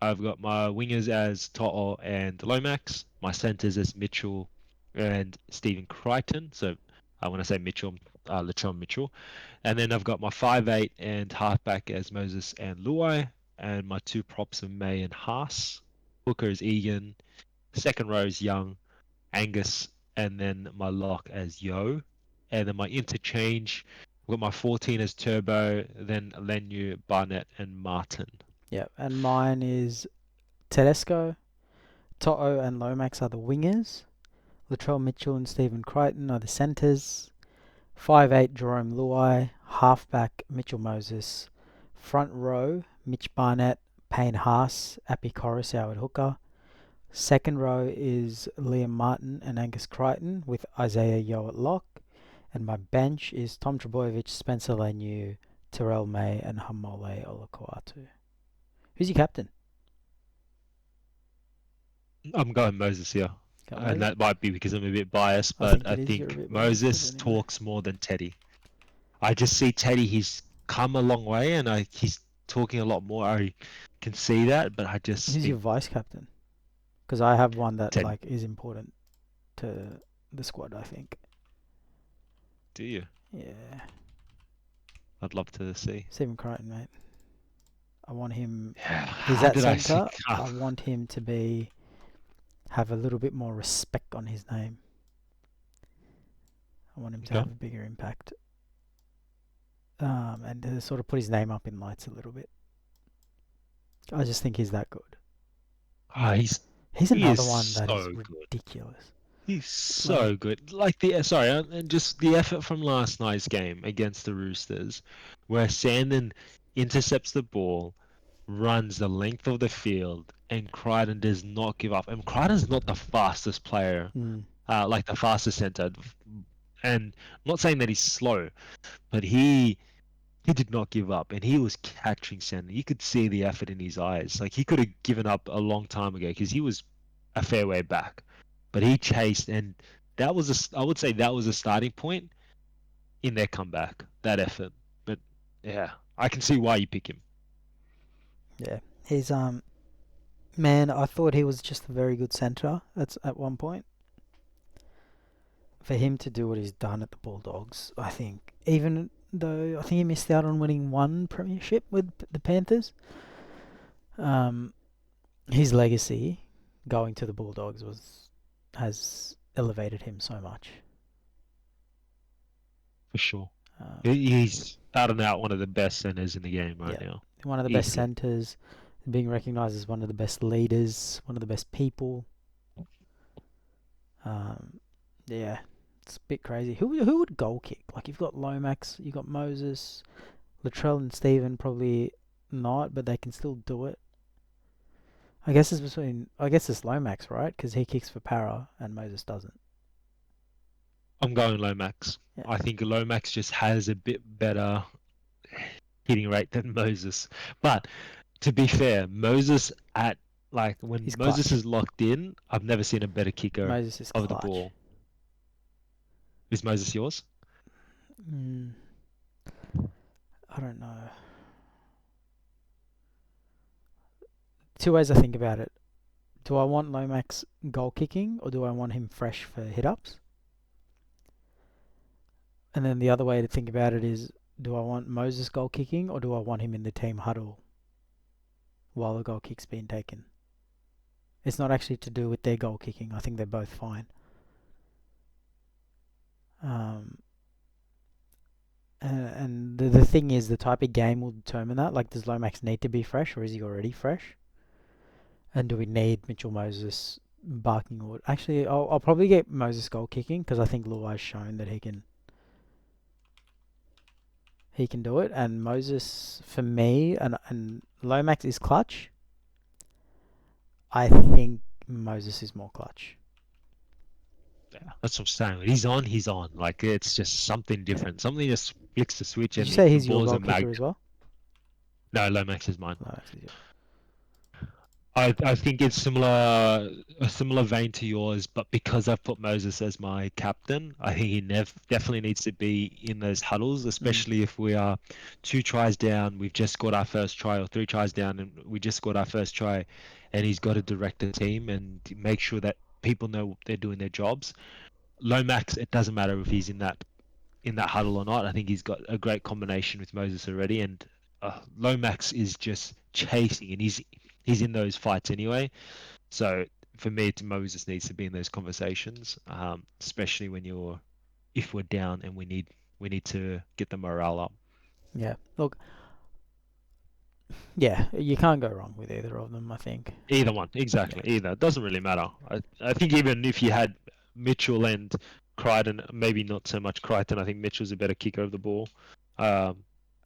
I've got my wingers as To'o and Lomax, my centers as Mitchell and Stephen Crichton. So when I say Mitchell, Latrell Mitchell. And then I've got my 5'8" and halfback as Moses and Luai, and my two props are May and Haas. Hooker is Egan. Second row is Young, Angus, and then my lock as Yo. And then my interchange, I've got my 14 as Turbo, then Lenu, Barnett, and Martin. Yeah, and mine is Tedesco, To'o and Lomax are the wingers. Latrell Mitchell and Stephen Crichton are the centres. 5'8" Jerome Luai, halfback Mitchell Moses. Front row, Mitch Barnett, Payne Haas, Appy Coruscant at hooker. Second row is Liam Martin and Angus Crichton with Isaiah Yeo at lock. And my bench is Tom Trebojevic, Spencer Leniu, Terrell May and Hamole Olakoatu. Who's your captain? I'm going Moses here. And that might be because I'm a bit biased, but I think Moses talks more than Teddy. I just see Teddy, he's come a long way and he's talking a lot more. I can see that, but I just Who's your vice captain? Because I have one that Teddy. is important to the squad, I think. Do you? Yeah. I'd love to see. Stephen Crichton, mate. I want him. Yeah. He's at centre. I want him to have a little bit more respect on his name. I want him to have a bigger impact. And to sort of put his name up in lights a little bit. I just think he's that good. He's another one that is ridiculous. He's so good. Like and just the effort from last night's game against the Roosters, where Sandon intercepts the ball, runs the length of the field, and Crichton does not give up. And Crichton's not the fastest player, like the fastest centre. And I'm not saying that he's slow, but he did not give up, and he was catching Sandon. You could see the effort in his eyes. Like, he could have given up a long time ago because he was a fair way back. But he chased, and I would say that was a starting point in their comeback, that effort. But yeah, I can see why you pick him. Yeah, he's man, I thought he was just a very good centre at one point. For him to do what he's done at the Bulldogs, I think, even though I think he missed out on winning one premiership with the Panthers, his legacy going to the Bulldogs has elevated him so much. For sure. He's out and out one of the best centers in the game right now. One of the best centers, being recognised as one of the best leaders, one of the best people. Yeah, it's a bit crazy. Who would goal kick? Like, you've got Lomax, you've got Moses, Latrell and Stephen probably not, but they can still do it. I guess it's Lomax, right? Because he kicks for Para and Moses doesn't. I'm going Lomax. Yeah. I think Lomax just has a bit better hitting rate than Moses. But to be fair, Moses at like when He's Moses clutch. is locked in, I've never seen a better kicker Moses is of the clutch. ball. Is Moses yours? Mm, I don't know. Two ways I think about it. Do I want Lomax goal kicking or do I want him fresh for hit ups? And then the other way to think about it is, do I want Moses goal kicking or do I want him in the team huddle while the goal kick's being taken? It's not actually to do with their goal kicking. I think they're both fine. And the thing is, the type of game will determine that. Like, does Lomax need to be fresh or is he already fresh? And do we need Mitchell Moses barking order? Actually, I'll probably get Moses goal kicking because I think Luai's shown that he can do it. And Moses, for me, and Lomax is clutch. I think Moses is more clutch. Yeah, that's what I'm saying. When he's on, he's on. Like it's just something different. Something just flicks the switch Did you and say the he's your ball's a goal kicker magnet. as well? No, Lomax is mine. Lomax is your. I think it's a similar vein to yours, but because I've put Moses as my captain, I think he definitely needs to be in those huddles, especially if we are 2 tries down, we've just got our first try, or 3 tries down and we just got our first try, and he's got to direct the team and make sure that people know they're doing their jobs. Lomax, it doesn't matter if he's in that huddle or not. I think he's got a great combination with Moses already, and Lomax is just chasing, and he's in those fights anyway. So for me, Moses needs to be in those conversations, especially if we're down and we need to get the morale up. Yeah. Look. Yeah, you can't go wrong with either of them. I think. Either one, exactly. Yeah. Either, it doesn't really matter. I think even if you had Mitchell and Crichton, maybe not so much Crichton. I think Mitchell's a better kicker of the ball. They're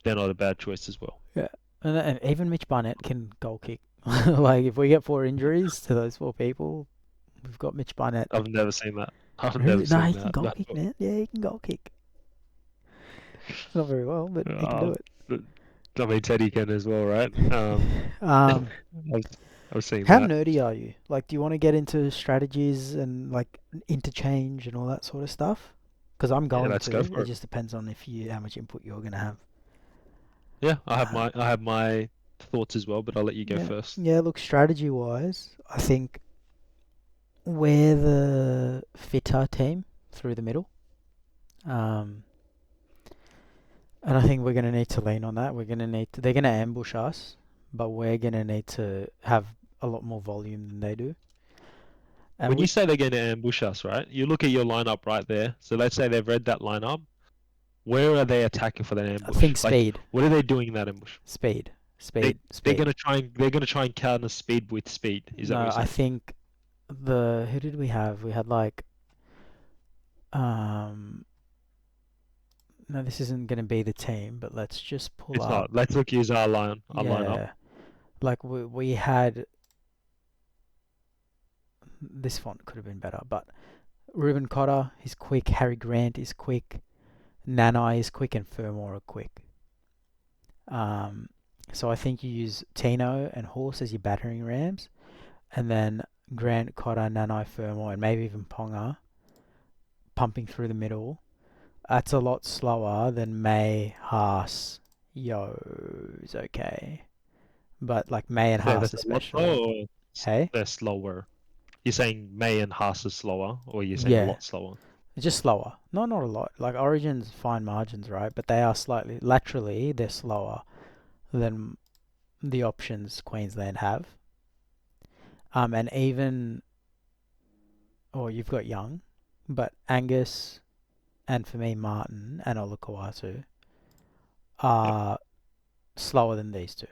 not a bad choice as well. Yeah. And even Mitch Barnett can goal kick. Like if we get 4 injuries to those 4 people, we've got Mitch Barnett. I've never seen that. I've Really? never No, seen he can that. goal kick, man. Yeah, he can goal kick. Not very well, but he can do it. I mean, Teddy can as well, right? Um, I've seen how that. nerdy are you? Like, do you want to get into strategies and like interchange and all that sort of stuff? Because I'm Yeah, going let's to. go for It it. just depends on how much input you're gonna have. Yeah, I have my thoughts as well, but I'll let you go Yeah, first. yeah. Look, strategy wise, I think we're the fitter team through the middle. And I think we're going to need to lean on that. They're going to ambush us, but we're going to need to have a lot more volume than they do. And When you say they're going to ambush us, right? You look at your lineup right there. So let's say they've read that lineup. Where are they attacking for that I ambush? think Like, speed, what are they doing in that ambush? speed, They speed, they're speed. gonna try and counter speed with speed. Is that what No, you're I saying? think who did we have? We had like, um, no, this isn't going to be the team, but let's just pull It's up. not. Let's look use our lineup. Yeah, like we had. This font could have been better, but Ruben Cotter, he's quick. Harry Grant is quick. Nanai is quick, and Fermor are quick. So I think you use Tino and Horse as your battering rams, and then Grant, Cotter, Nanai, Fermor, and maybe even Ponga pumping through the middle. That's a lot slower than May, Haas, Yo's okay. But like May and Yeah, Haas that's a lot slower. especially. Or Hey? they're slower. You're saying May and Haas are slower, or you're saying a Yeah. lot slower? It's just slower. Not a lot. Like Origin's fine margins, right? But they are slightly laterally they're slower than the options Queensland have. And even you've got Young, but Angus and for me Martin and Olakawatu Yep. are slower than these two.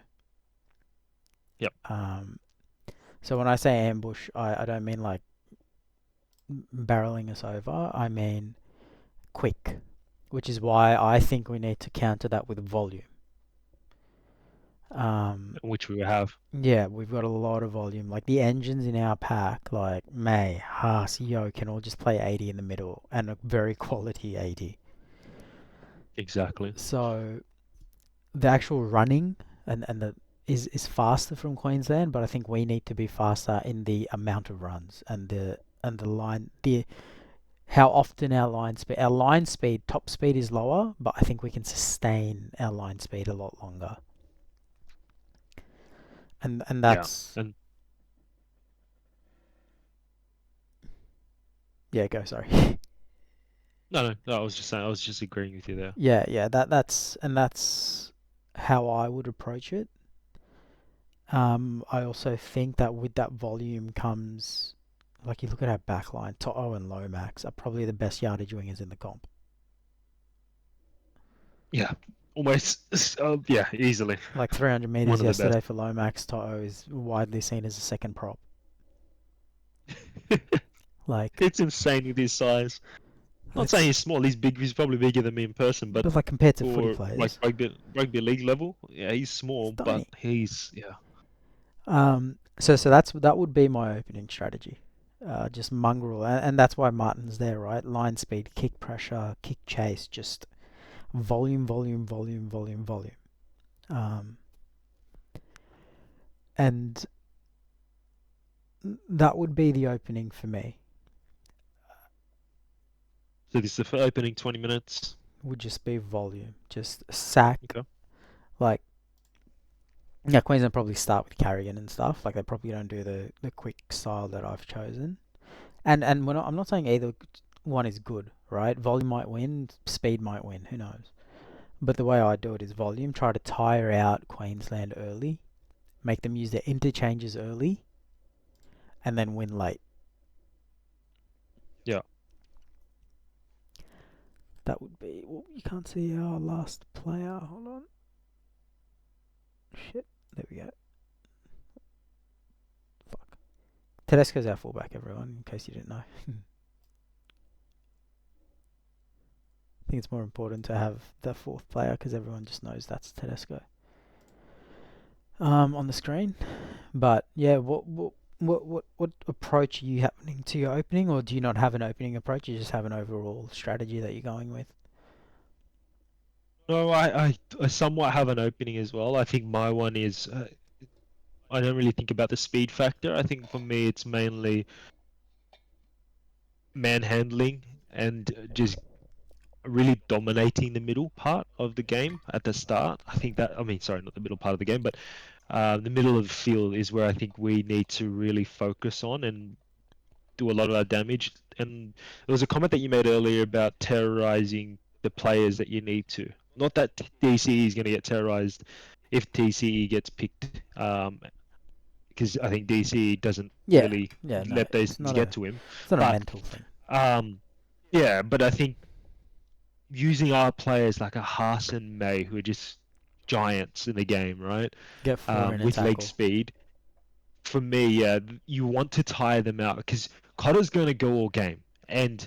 Yep. So when I say ambush, I don't mean like barreling us over. I mean quick, which is why I think we need to counter that with volume. which we have. Yeah, we've got a lot of volume. Like the engines in our pack, like May, Haas, Yo, can all just play 80 in the middle and a very quality 80. Exactly. So the actual running and the is faster from Queensland, but I think we need to be faster in the amount of runs and the line the how often our line speed top speed is lower, but I think we can sustain our line speed a lot longer. And Yeah. that's And yeah, go sorry. no, I was just saying, I was just agreeing with you there. Yeah, that's how I would approach it. I also think that with that volume comes, like you look at our backline, Toto and Lomax are probably the best yardage wingers in the comp. Yeah. Almost. Yeah, easily. Like 300 One meters of the best. yesterday for Lomax, Toto is widely seen as a second prop. Like, It's insane with his size. Not saying it's he's small. He's big. He's probably bigger than me in person, but but like compared to footy for like players, rugby league level, yeah, he's it's small, but tiny. he's yeah. So that would be my opening strategy. Just mongrel, and that's why Martin's there, right? Line speed, kick pressure, kick chase, just volume, volume, volume, volume, volume. Um, and that would be the opening for me. So this is the opening 20 minutes. Would just be volume, just sack. Okay. Like, yeah, Queensland probably start with Carrigan and stuff. Like they probably don't do the quick style that I've chosen. And I'm not saying either one is good, right? Volume might win, speed might win. Who knows? But the way I do it is volume. Try to tire out Queensland early, make them use their interchanges early, and then win late. Yeah. That would be. Well, you can't see our last player. Hold on. Shit. There we go. Fuck. Tedesco's our fullback, everyone, in case you didn't know. I think it's more important to have the fourth player because everyone just knows that's Tedesco on the screen. But yeah, what approach are you having to your opening, or do you not have an opening approach? You just have an overall strategy that you're going with. No, I somewhat have an opening as well. I think my one is I don't really think about the speed factor. I think for me it's mainly manhandling and just really dominating the middle part of the game at the start. I think that, I mean, sorry, not the middle part of the game, but the middle of the field is where I think we need to really focus on and do a lot of our damage. And there was a comment that you made earlier about terrorizing the players that you need to. Not that DCE is going to get terrorized if TCE gets picked, because I think DCE doesn't Yeah, really yeah, no, let those things get to him. it's not a But mental thing. um, yeah, but I think using our players like a Haas and May, who are just giants in the game, right? Get four in a With leg tackle. speed. For me, yeah, you want to tire them out because Cotter's going to go all game, and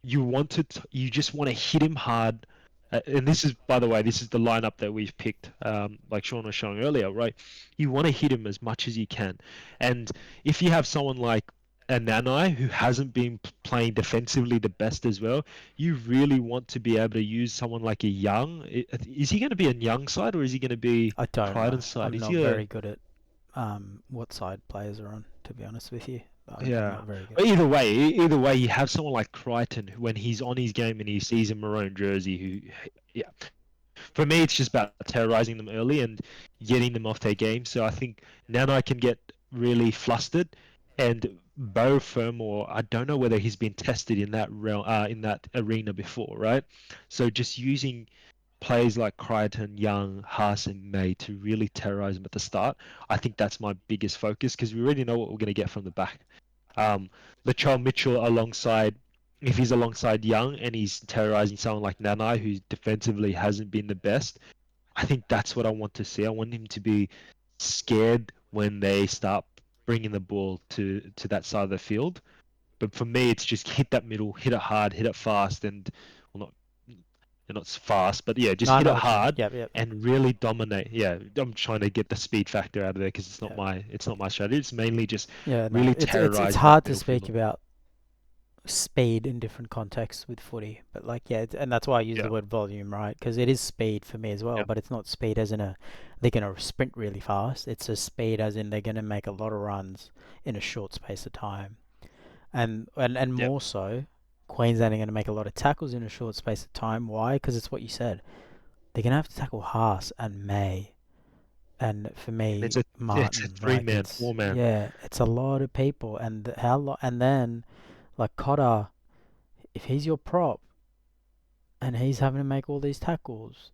you just want to hit him hard. And this is, by the way, this is the lineup that we've picked. Like Sean was showing earlier, right? You want to hit him as much as you can, and if you have someone like a Nanai who hasn't been playing defensively the best as well, you really want to be able to use someone like a Young. Is he going to be a Young side or is he going to be I don't know. Crichton side? I'm Is not he a very good at what side players are on. To be honest with you, I'm Yeah. not very good. But either way, you have someone like Crichton who, when he's on his game and he sees a maroon jersey, who, yeah. For me, it's just about terrorizing them early and getting them off their game. So I think Nanai can get really flustered, and Bo Fermor, I don't know whether he's been tested in that realm, in that arena before, right? So just using players like Crichton, Young, Haas, and May to really terrorize them at the start, I think that's my biggest focus because we already know what we're going to get from the back. Latrell Mitchell alongside, if he's alongside Young and he's terrorizing someone like Nanai, who defensively hasn't been the best, I think that's what I want to see. I want him to be scared when they start bringing the ball to that side of the field. But for me, it's just hit that middle, hit it hard, hit it fast, and well, not They're not fast, but yeah, just No, I hit know it what you mean. hard Yep. and really dominate. Yeah, I'm trying to get the speed factor out of there because Yeah. it's not my strategy. It's mainly just Yeah, no, really it's terrorize that hard to middle speak field. about speed in different contexts with footy, but like yeah, and that's why I use the Yeah, word volume, right? Because it is speed for me as well, yeah, but it's not speed as in they're gonna sprint really fast. It's a speed as in they're gonna make a lot of runs in a short space of time, and yeah. more so, Queensland are gonna make a lot of tackles in a short space of time. Why? Because it's what you said. They're gonna have to tackle Haas and May. And for And me, it's a Martin, three like man, it's 4 man. yeah, it's a lot of people, and and then like Cotter, if he's your prop and he's having to make all these tackles,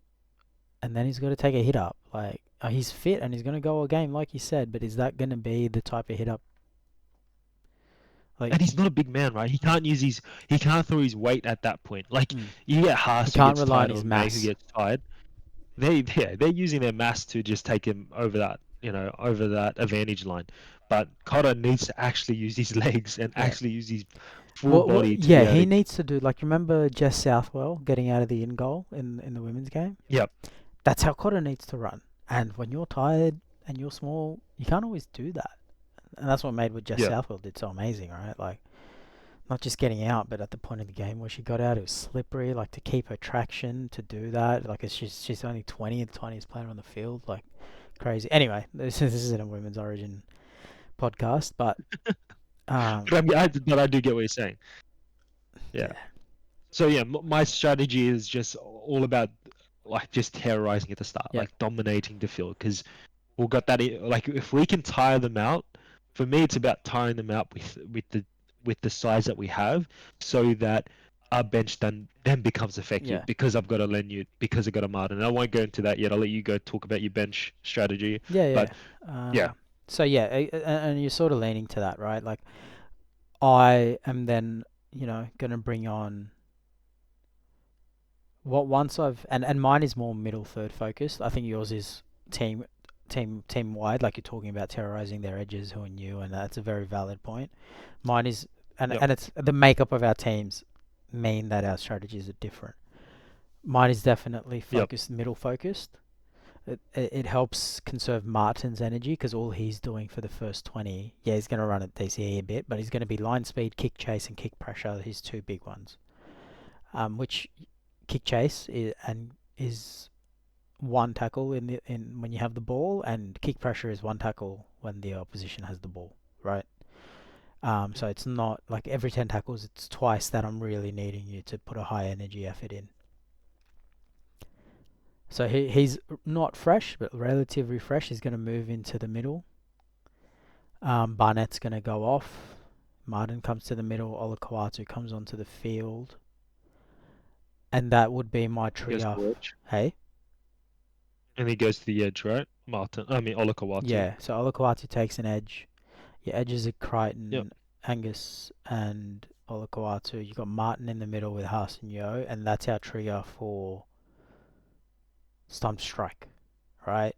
and then he's got to take a hit up, like he's fit and he's gonna go a game, like you said, but is that gonna be the type of hit up? Like, And he's not a big man, right? He can't throw his weight at that point. Like mm, you get he Haas who can't gets rely on tired his or May who mass. gets tired. They're using their mass to just take him over that, over that advantage line. But Cotter needs to actually use his legs and Yeah. actually use his full body to be Yeah, able he to. needs to do like remember Jess Southwell getting out of the in goal in the women's game. Yep. That's how Cotter needs to run. And when you're tired and you're small, you can't always do that. And that's what made what Jess Yeah. Southwell did so amazing, right? Like, not just getting out, but at the point of the game where she got out, it was slippery. Like to keep her traction, to do that. Like she's only 20, the 20th player on the field. Like crazy. Anyway, this isn't a women's origin podcast, but um, But I do get what you're saying. Yeah. yeah, So yeah, my strategy is just all about like just terrorizing at the start, yep, like dominating the field because we've got that. Like if we can tire them out, for me it's about tiring them out with the size that we have, so that our bench then becomes effective yeah, because I've got a Lenyard, because I've got a Martin. And I won't go into that yet. I'll let you go talk about your bench strategy. yeah. But yeah, So yeah, and you're sort of leaning to that, right? Like I am then, gonna bring on what once I've and mine is more middle third focused. I think yours is team team wide, like you're talking about terrorizing their edges who are new, and that's a very valid point. Mine is yep, and it's the makeup of our teams mean that our strategies are different. Mine is definitely yep, focused middle focused. It helps conserve Martin's energy because all he's doing for the first 20, yeah, he's going to run at DCE a bit, but he's going to be line speed, kick chase, and kick pressure, his two big ones. Which kick chase is one tackle in when you have the ball, and kick pressure is one tackle when the opposition has the ball, right? So it's not like every 10 tackles, it's twice that I'm really needing you to put a high energy effort in. So he's not fresh, but relatively fresh. He's going to move into the middle. Barnett's going to go off. Martin comes to the middle. Olakau'atu comes onto the field. And that would be my he goes to trio. the edge, Hey? and he goes to the edge, right? Olakau'atu. Yeah, so Olakau'atu takes an edge. Your edges are Yep. Crichton, Angus, and Olakau'atu. You've got Martin in the middle with Haas and Yo, and that's our trigger for Stump Strike, right?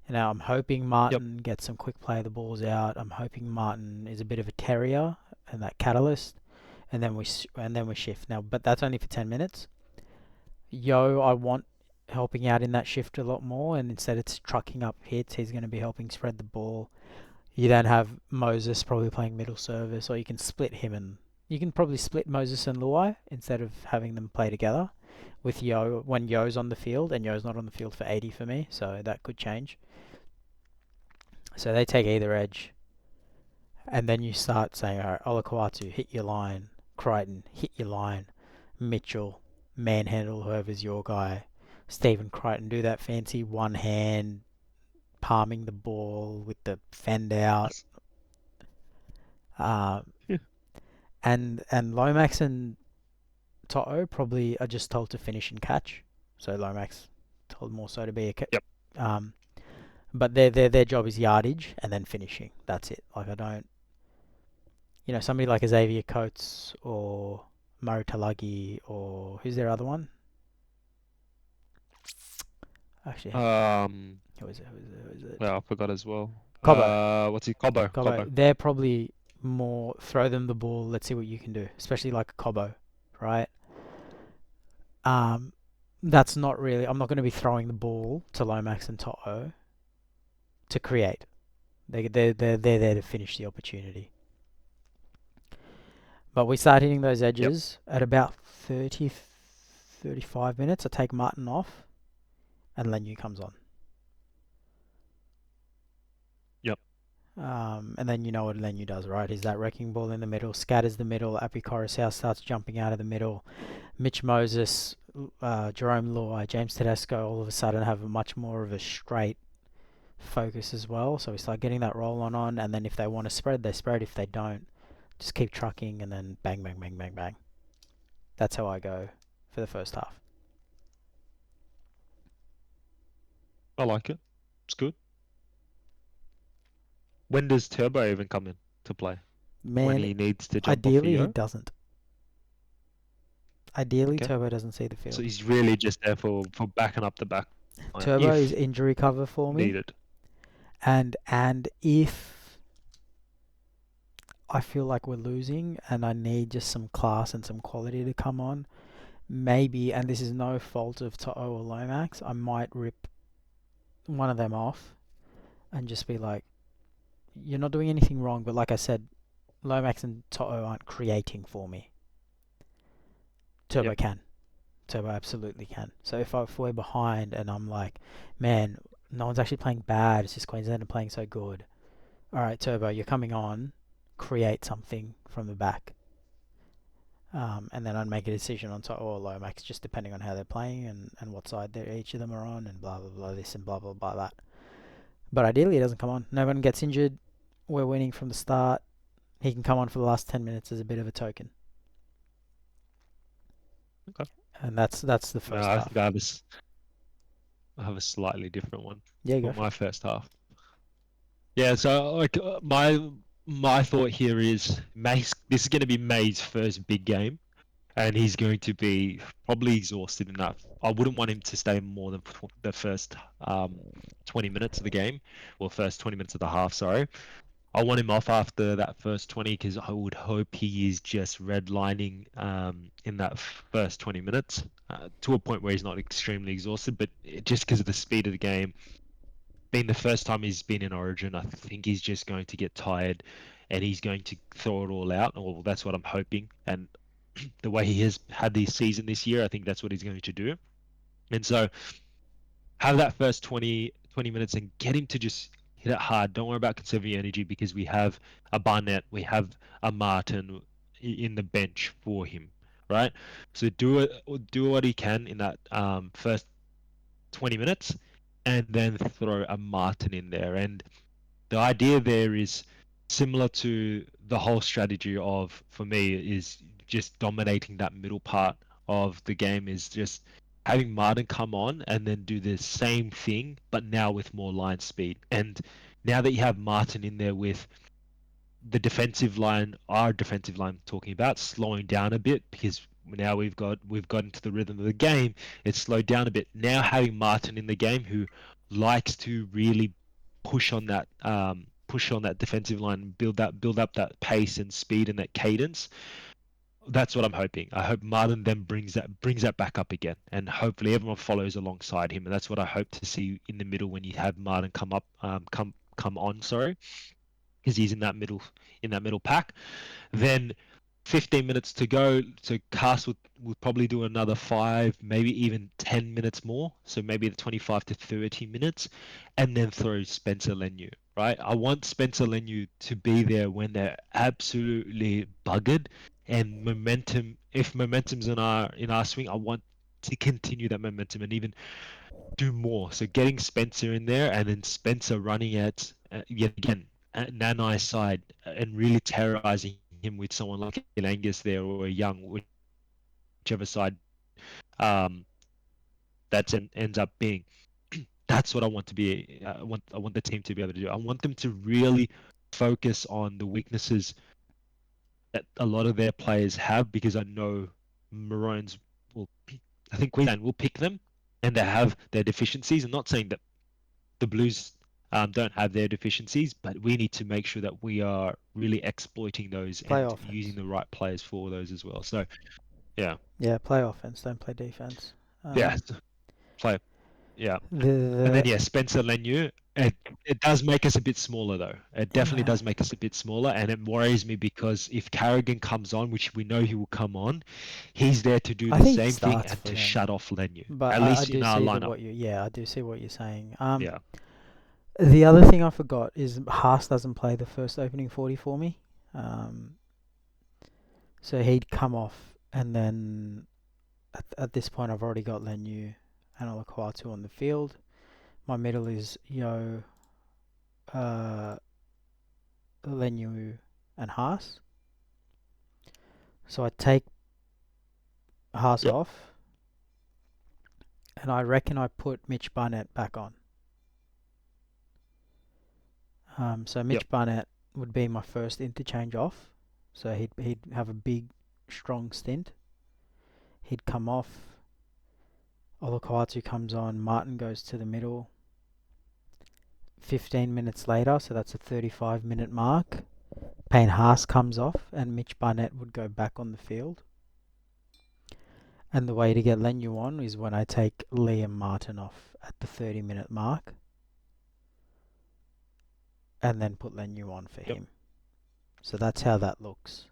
Now I'm hoping Yep. Martin gets some quick play of the balls out. I'm hoping Martin is a bit of a terrier and that catalyst, and then we shift now. But that's only for 10 minutes. Yo, I want helping out in that shift a lot more, and instead it's trucking up hits. He's going to be helping spread the ball. You then have Moses probably playing middle service, or you can split him and you can probably split Moses and Luai instead of having them play together with Yo when Yo's on the field, and Yo's not on the field for 80 for me, so that could change. So they take either edge, and then you start saying, all right, Olakau'atu, hit your line. Crichton, hit your line. Mitchell, manhandle whoever's your guy. Stephen Crichton, do that fancy one hand palming the ball with the fend out. Yeah. And Lomax and Toto probably are just told to finish and catch. So Lomax told more so to be a Yep. um, but their job is yardage and then finishing. That's it. Like I don't, somebody like Xavier Coates or Murray Talagi or who's their other one? Actually, who is it? Who is it? Well, I forgot as well. Cobbo. What's he? Cobbo. Cobbo. They're probably more throw them the ball. Let's see what you can do. Especially like a Cobbo, right? Um, that's not really. I'm not going to be throwing the ball to Lomax and Toto to create. They're there to finish the opportunity. But we start hitting those Yep. edges at about 30, 35 minutes. I take Martin off, and Lenu comes on. Yep. And then you know what Lenu does, right? He's that wrecking ball in the middle, scatters the middle. Api Coruscant starts jumping out of the middle. Mitch Moses, Jerome Luai, James Tedesco all of a sudden have a much more of a straight focus as well. So we start getting that roll on, and then if they want to spread, they spread. If they don't, just keep trucking, and then bang, bang, bang, bang, bang. That's how I go for the first half. I like it. It's good. When does Turbo even come in to play? When Man, he needs to jump off a ideally he yo? doesn't. Ideally, Okay. Turbo doesn't see the So field. he's really just there for backing up the back line Turbo is if injury cover for me, needed. and if I feel like we're losing and I need just some class and some quality to come on, maybe, and this is no fault of To'o or Lomax, I might rip one of them off and just be like, you're not doing anything wrong, but like I said, Lomax and To'o aren't creating for me. Turbo Yep. can. Turbo absolutely can. So if we're behind and I'm like, man, no one's actually playing bad, it's just Queensland are playing so good. Alright, Turbo, you're coming on, create something from the back. And then I'd make a decision on top or Lomax, just depending on how they're playing and what side each of them are on, and blah blah blah this and blah blah blah that. But ideally, he doesn't come on. No one gets injured. We're winning from the start. He can come on for the last 10 minutes as a bit of a token. Okay. And that's the No, first I half. think I have a slightly different one Yeah, for go for my it. first half. Yeah, so like my thought here is this is going to be May's first big game, and he's going to be probably exhausted enough. I wouldn't want him to stay more than the first 20 minutes of the game, or first 20 minutes of the half, sorry. I want him off after that first 20 because I would hope he is just redlining in that first 20 minutes to a point where he's not extremely exhausted, but just because of the speed of the game, being the first time he's been in Origin, I think he's just going to get tired and he's going to throw it all out. Or that's what I'm hoping. And the way he has had this season this year, I think that's what he's going to do. And so have that first 20 minutes and get him to just hit it hard. Don't worry about conserving energy because we have a Barnett, we have a Martin in the bench for him, right? So do what he can in that first 20 minutes and then throw a Martin in there. And the idea there is similar to the whole strategy of, for me, is just dominating that middle part of the game, is just having Martin come on and then do the same thing, but now with more line speed. And now that you have Martin in there with the defensive line, our defensive line talking about slowing down a bit because now we've got into the rhythm of the game. It's slowed down a bit. Now having Martin in the game who likes to really push on that defensive line, build up that pace and speed and that cadence. That's what I'm hoping. I hope Martin then brings that back up again, and hopefully everyone follows alongside him. And that's what I hope to see in the middle when you have Martin come up, come on. Sorry, because he's in that middle pack. Then 15 minutes to go. So Cast would probably do another 5, maybe even 10 minutes more. So maybe the 25 to 30 minutes, and then throw Spencer Leniu. Right? I want Spencer Leniu to be there when they're absolutely buggered and momentum. If momentum's in our swing, I want to continue that momentum and even do more. So getting Spencer in there and then Spencer running at yet again at Nanai's side and really terrorizing him with someone like an Angus there or a Young, whichever side um, ends up being. That's what I want to be. I want the team to be able to do. I want them to really focus on the weaknesses that a lot of their players have because I know Maroons will. I think Queensland will pick them, and they have their deficiencies. I'm not saying that the Blues don't have their deficiencies, but we need to make sure that we are really exploiting those Play and using offense. the right players for those as well. So, yeah, Yeah, play offense. Don't play defense. Yeah, play. Yeah. And then The Spencer Lenu. It does make us a bit smaller though. It definitely uh, does make us a bit smaller, and it worries me because if Carrigan comes on, which we know he will come on, he's there to do I the think he same thing starts and for to them, shut off Lenu. but At I least in do our see lineup. I do see what you're saying. Yeah. The other thing I forgot is Haas doesn't play the first opening 40 for me. Um, so he'd come off, and then at this point I've already got Lenu and Olakwatu on the field. My middle is uh, Lenu and Haas. So I take Haas Yep. off, and I reckon I put Mitch Barnett back on. So Yep. Mitch Barnett would be my first interchange off. So he'd have a big, strong stint. He'd come off. Olakau'atu comes on. Martin goes to the middle. 15 minutes later, so that's a 35-minute mark. Payne Haas comes off, and Mitch Barnett would go back on the field. And the way to get Lenu on is when I take Liam Martin off at the 30-minute mark, and then put Lenu on for Yep. him. So that's how that looks.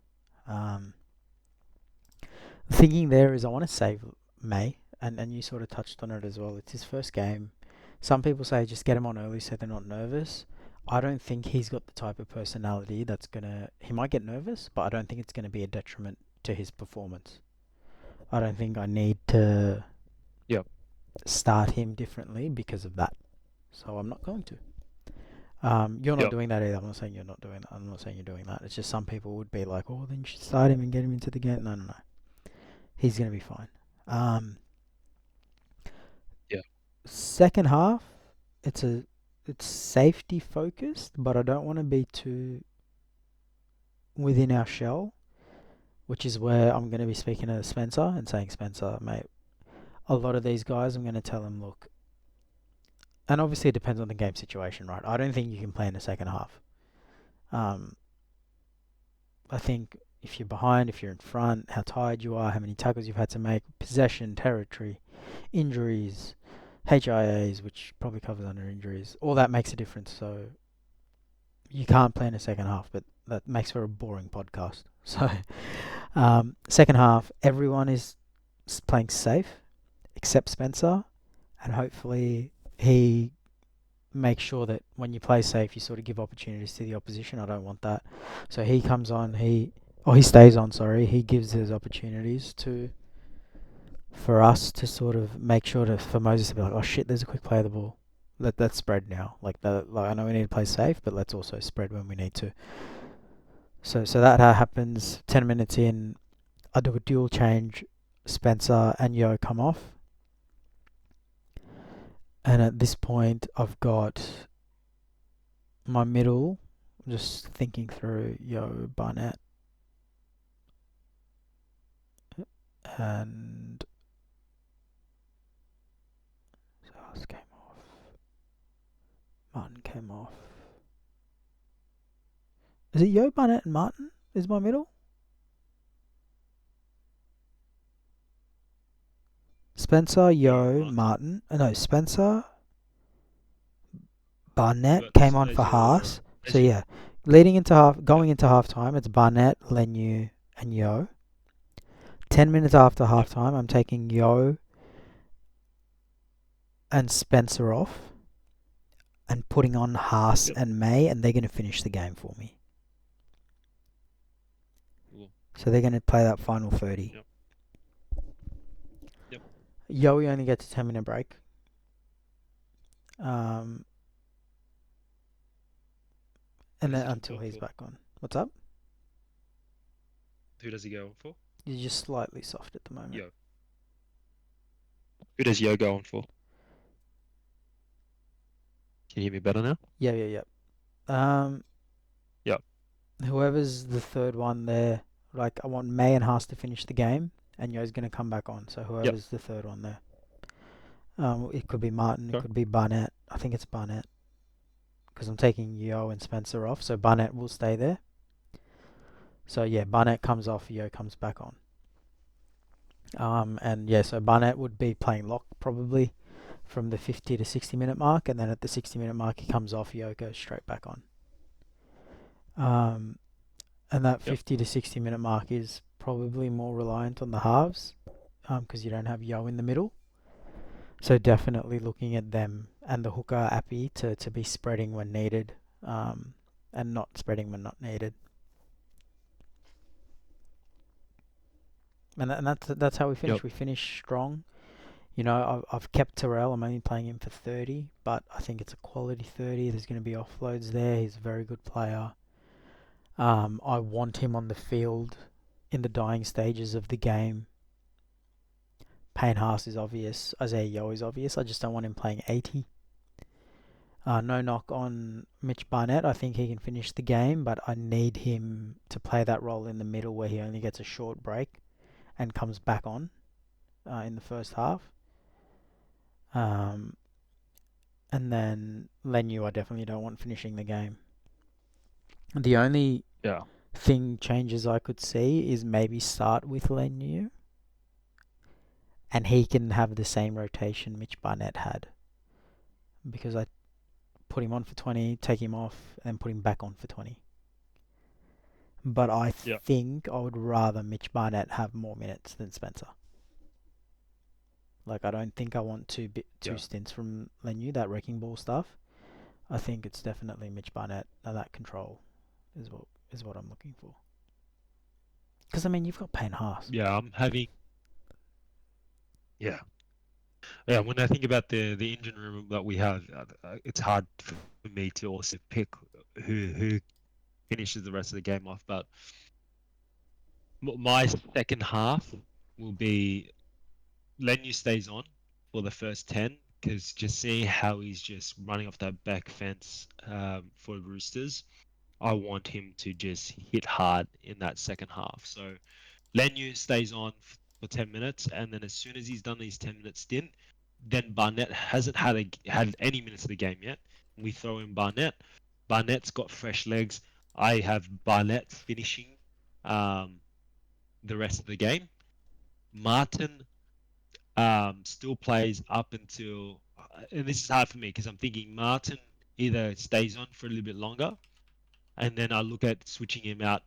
Thinking there is I want to save May, and you sort of touched on it as well. It's his first game. Some people say just get him on early so they're not nervous. I don't think he's got the type of personality that's gonna. He might get nervous, but I don't think it's gonna be a detriment to his performance. I don't think I need to Yep. start him differently because of that. So I'm not going to. You're not Yep. doing that either. I'm not saying you're not doing that. I'm not saying you're doing that. It's just some people would be like, oh, then you should start him and get him into the game. No, no, no. He's going to be fine. Yeah. Second half, it's safety focused, but I don't want to be too within our shell, which is where I'm going to be speaking to Spencer and saying, Spencer, mate, a lot of these guys, I'm going to tell him, look, and obviously it depends on the game situation, right? I don't think you can play in the second half. I think if you're behind, if you're in front, how tired you are, how many tackles you've had to make, possession, territory, injuries, HIAs, which probably covers under injuries, all that makes a difference. So you can't play in the second half, but that makes for a boring podcast. So second half, everyone is playing safe except Spencer, and hopefully he makes sure that when you play safe, you sort of give opportunities to the opposition. I don't want that. So he comes on, he stays on, sorry. He gives his opportunities for us to sort of make sure for Moses to be like, oh shit, there's a quick play of the ball. Let's spread now. Like I know we need to play safe, but let's also spread when we need to. So that happens 10 minutes in. I do a dual change. Spencer and Yo come off. And at this point, I've got my middle. I'm just thinking through Yo, Barnett, and Haas came off. Martin came off. Is it Yo, Barnett, and Martin? Is my middle? Spencer, Yo, Martin. No, Spencer, Barnett came on for Haas. So yeah, going into half time, it's Barnett, Lenu, and Yo. 10 minutes after half time, I'm taking Yo and Spencer off and putting on Haas and May, and they're going to finish the game for me. Cool. So they're going to play that final 30. Yep. Yo, we only gets a 10-minute break. And then until he's back on. What's up? Who does he go on for? You're just slightly soft at the moment. Yo. Who does Yo go on for? Can you hear me better now? Yeah. Yep. Whoever's the third one there, like I want May and Haas to finish the game, and Yo's going to come back on. So whoever's the third one there. It could be Martin, it could be Barnett. I think it's Barnett. Because I'm taking Yo and Spencer off, so Barnett will stay there. So yeah, Barnett comes off, Yo comes back on. And yeah, so Barnett would be playing lock probably from the 50 to 60 minute mark, and then at the 60 minute mark he comes off, Yo goes straight back on. Um, and that Yep. 50 to 60 minute mark is probably more reliant on the halves because you don't have Yo in the middle. So definitely looking at them and the hooker Appy to be spreading when needed, and not spreading when not needed. And that's how we Yep. finish. We finish strong. You know, I've kept Terrell. I'm only playing him for 30, but I think it's a quality 30. There's going to be offloads there. He's a very good player. I want him on the field in the dying stages of the game. Payne Haas is obvious. Isaiah Yo is obvious. I just don't want him playing 80. No knock on Mitch Barnett. I think he can finish the game, but I need him to play that role in the middle where he only gets a short break and comes back on in the first half. Um, and then Lenu, I definitely don't want finishing the game. The only Yeah. thing changes I could see is maybe start with Lenu and he can have the same rotation Mitch Barnett had because I put him on for 20, take him off, and then put him back on for 20. But I Yeah. think I would rather Mitch Barnett have more minutes than Spencer. Like I don't think I want two Yeah. stints from Lenu, that wrecking ball stuff. I think it's definitely Mitch Barnett and that control is what I'm looking for. Because I mean you've got Payne Haas. Yeah. I'm having. Yeah. Yeah. When I think about the engine room that we have, it's hard for me to also pick who finishes the rest of the game off. But my second half will be Lenu stays on for the first 10 because just seeing how he's just running off that back fence for Roosters, I want him to just hit hard in that second half. So Lenu stays on for 10 minutes, and then as soon as he's done these 10 minute stint, then Barnett hasn't had any minutes of the game yet. We throw in Barnett. Barnett's got fresh legs. I have Barnett finishing um, the rest of the game. Martin still plays up until, and this is hard for me because I'm thinking Martin either stays on for a little bit longer, and then I look at switching him out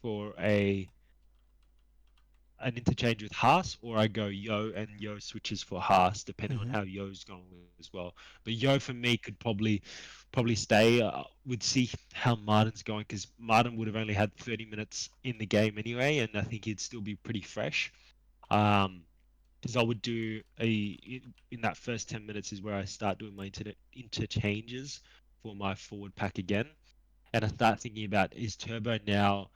for a an interchange with Haas, or I go Yo and Yo switches for Haas, depending on Mm-hmm. how Yo's going as well. But Yo for me could probably stay. Would see how Martin's going because Martin would have only had 30 minutes in the game anyway, and I think he'd still be pretty fresh. Um, because I would do in that first 10 minutes is where I start doing my interchanges for my forward pack again. And I start thinking about is Turbo now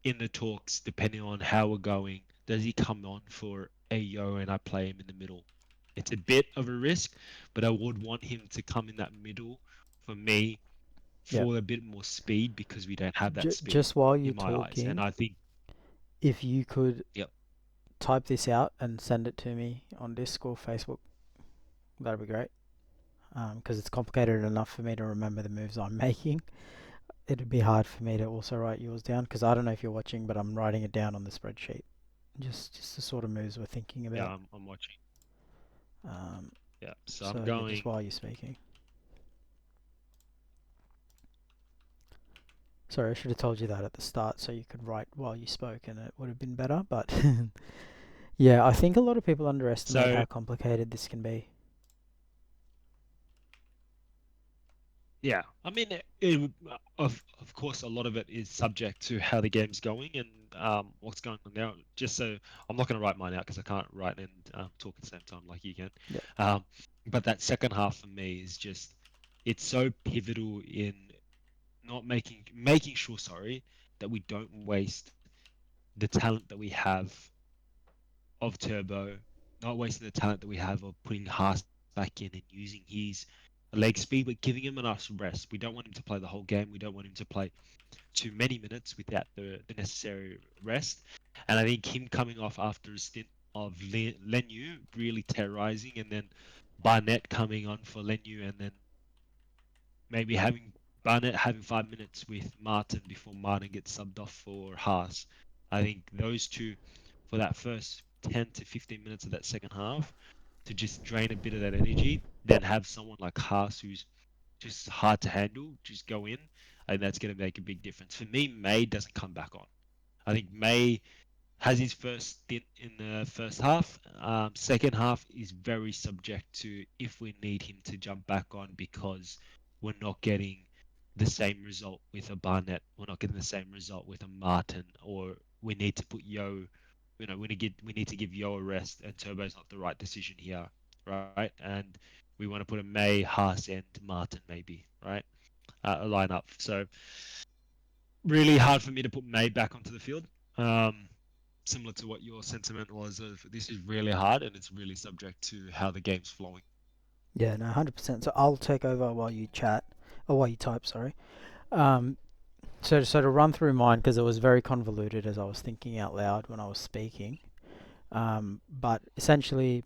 in the talks, depending on how we're going, does he come on for AO and I play him in the middle? It's a bit of a risk, but I would want him to come in that middle for me Yeah. for a bit more speed because we don't have that speed Just while you're in my eyes. And talking, I think, if you could yep, type this out and send it to me on Discord, Facebook, that'd be great. Because it's complicated enough for me to remember the moves I'm making. It'd be hard for me to also write yours down because I don't know if you're watching, but I'm writing it down on the spreadsheet. Just the sort of moves we're thinking yeah, about. I'm watching. Um, Yeah, so I'm so yeah, just going. while you're speaking. Sorry, I should have told you that at the start so you could write while you spoke and it would have been better. But yeah, I think a lot of people underestimate So how complicated this can be. yeah, I mean, of course, a lot of it is subject to how the game's going and what's going on now. Just so I'm not going to write mine out because I can't write and talk at the same time like you can. Yeah. Um, but that second half for me is just it's so pivotal in not making sure, sorry, that we don't waste the talent that we have of Turbo, not wasting the talent that we have of putting Haas back in and using his leg speed, but giving him enough rest. We don't want him to play the whole game. We don't want him to play too many minutes without the necessary rest. And I think him coming off after a stint of Lenu really terrorizing, and then Barnett coming on for Lenu, and then maybe having Barnett having 5 minutes with Martin before Martin gets subbed off for Haas. I think those two for that first 10 to 15 minutes of that second half to just drain a bit of that energy, then have someone like Haas who's just hard to handle, just go in, and that's going to make a big difference. For me, May doesn't come back on. I think May has his first stint in the first half. Second half is very subject to if we need him to jump back on because we're not getting the same result with a Barnett. We're not getting the same result with a Martin, or we need to put Yo. We need to give Yo a rest, and Turbo's not the right decision here, right? And we want to put a May, Haas, and Martin maybe, right? A lineup. So really hard for me to put May back onto the field. Similar to what your sentiment was of this is really hard and it's really subject to how the game's flowing. Yeah, no, 100%. So I'll take over while you chat, or while you type. Sorry. Um, so to run through mine because it was very convoluted as I was thinking out loud when I was speaking. But essentially,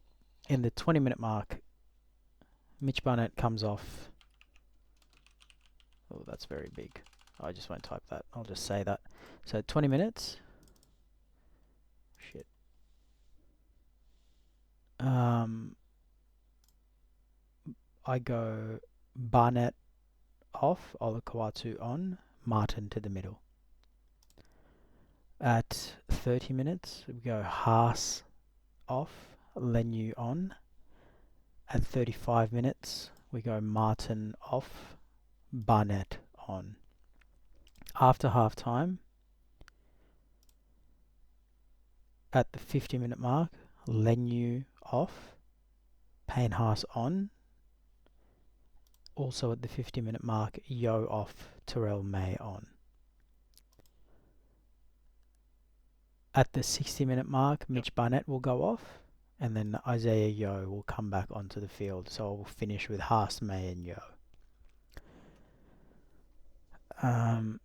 in the 20-minute mark, Mitch Barnett comes off. Oh, that's very big. I just won't type that. I'll just say that. So 20 minutes. Shit. I go Barnett off, Olakau'atu on, Martin to the middle. At 30 minutes, we go Haas off, Lenu on. At 35 minutes, we go Martin off, Barnett on. After half time, at the 50-minute mark, Lenu off, Payne Haas on. Also at the 50-minute mark, Yo off, Terrell May on. At the 60-minute mark, Mitch Barnett will go off, and then Isaiah Yo will come back onto the field. So we'll finish with Haas, May, and Yo. And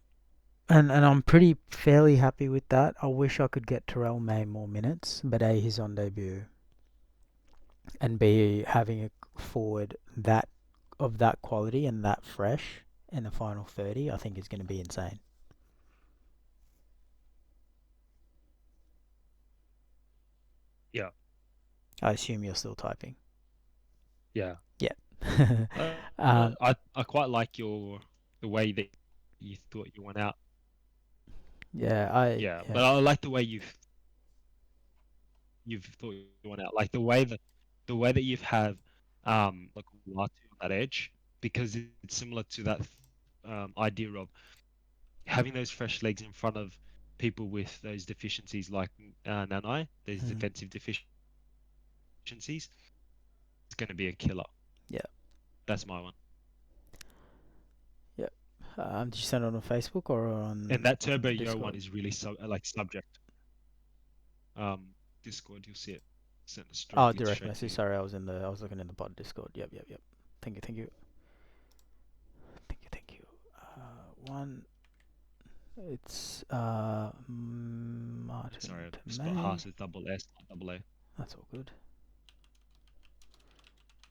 I'm pretty fairly happy with that. I wish I could get Terrell May more minutes, but A, he's on debut, and B, having a forward that of that quality and that fresh in the final 30, I think is going to be insane. Yeah. I assume you're still typing. Yeah. Yeah. I quite like the way that you thought you went out. Yeah, But I like the way you've thought you went out. Like the way that you've had like Latu on that edge, because it's similar to that idea of having those fresh legs in front of people with those deficiencies like Nanai, those defensive deficiencies. It's going to be a killer. Yeah. That's my one. Yeah. Did you send it on Facebook or on? And that Turbo Yo Discord? one is really subject. Discord, you'll see it. Sent it straight. Direct message. Sorry, I was looking in the pod Discord. Yep. Thank you. One. It's Martin. Sorry, I to spelled May. Haas with double S, not double A. That's all good.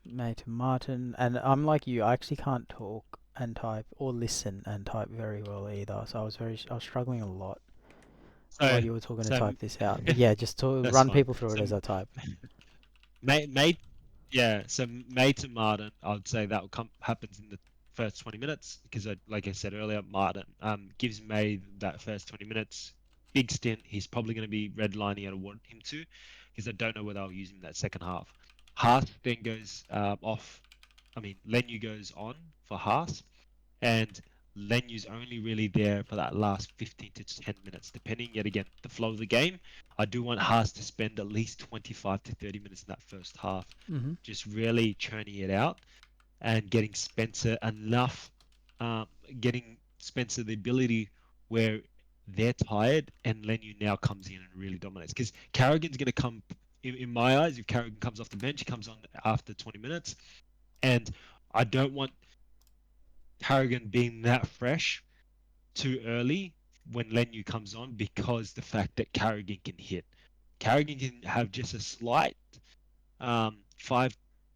May to Martin, and I'm like you. I actually can't talk and type or listen and type very well either. So I was struggling a lot while you were talking to type this out. But yeah, just to run fine. people through it as I type. May to Martin, I'd say that will happens in the first 20 minutes because, like I said earlier, Martin gives May that first 20 minutes. Big stint. He's probably going to be redlining I want him to because I don't know whether I'll use him that second half. Haas then goes off. I mean, Lenu goes on for Haas, and Lenu's only really there for that last 15 to 10 minutes, depending yet again the flow of the game. I do want Haas to spend at least 25 to 30 minutes in that first half, just really churning it out and getting Spencer enough, getting Spencer the ability where they're tired and Lenu now comes in and really dominates. Because Carrigan's going to come, in my eyes, if Carrigan comes off the bench, he comes on after 20 minutes. And I don't want Carrigan being that fresh too early when Lenu comes on because the fact that Carrigan can hit. Carrigan can have just a slight 5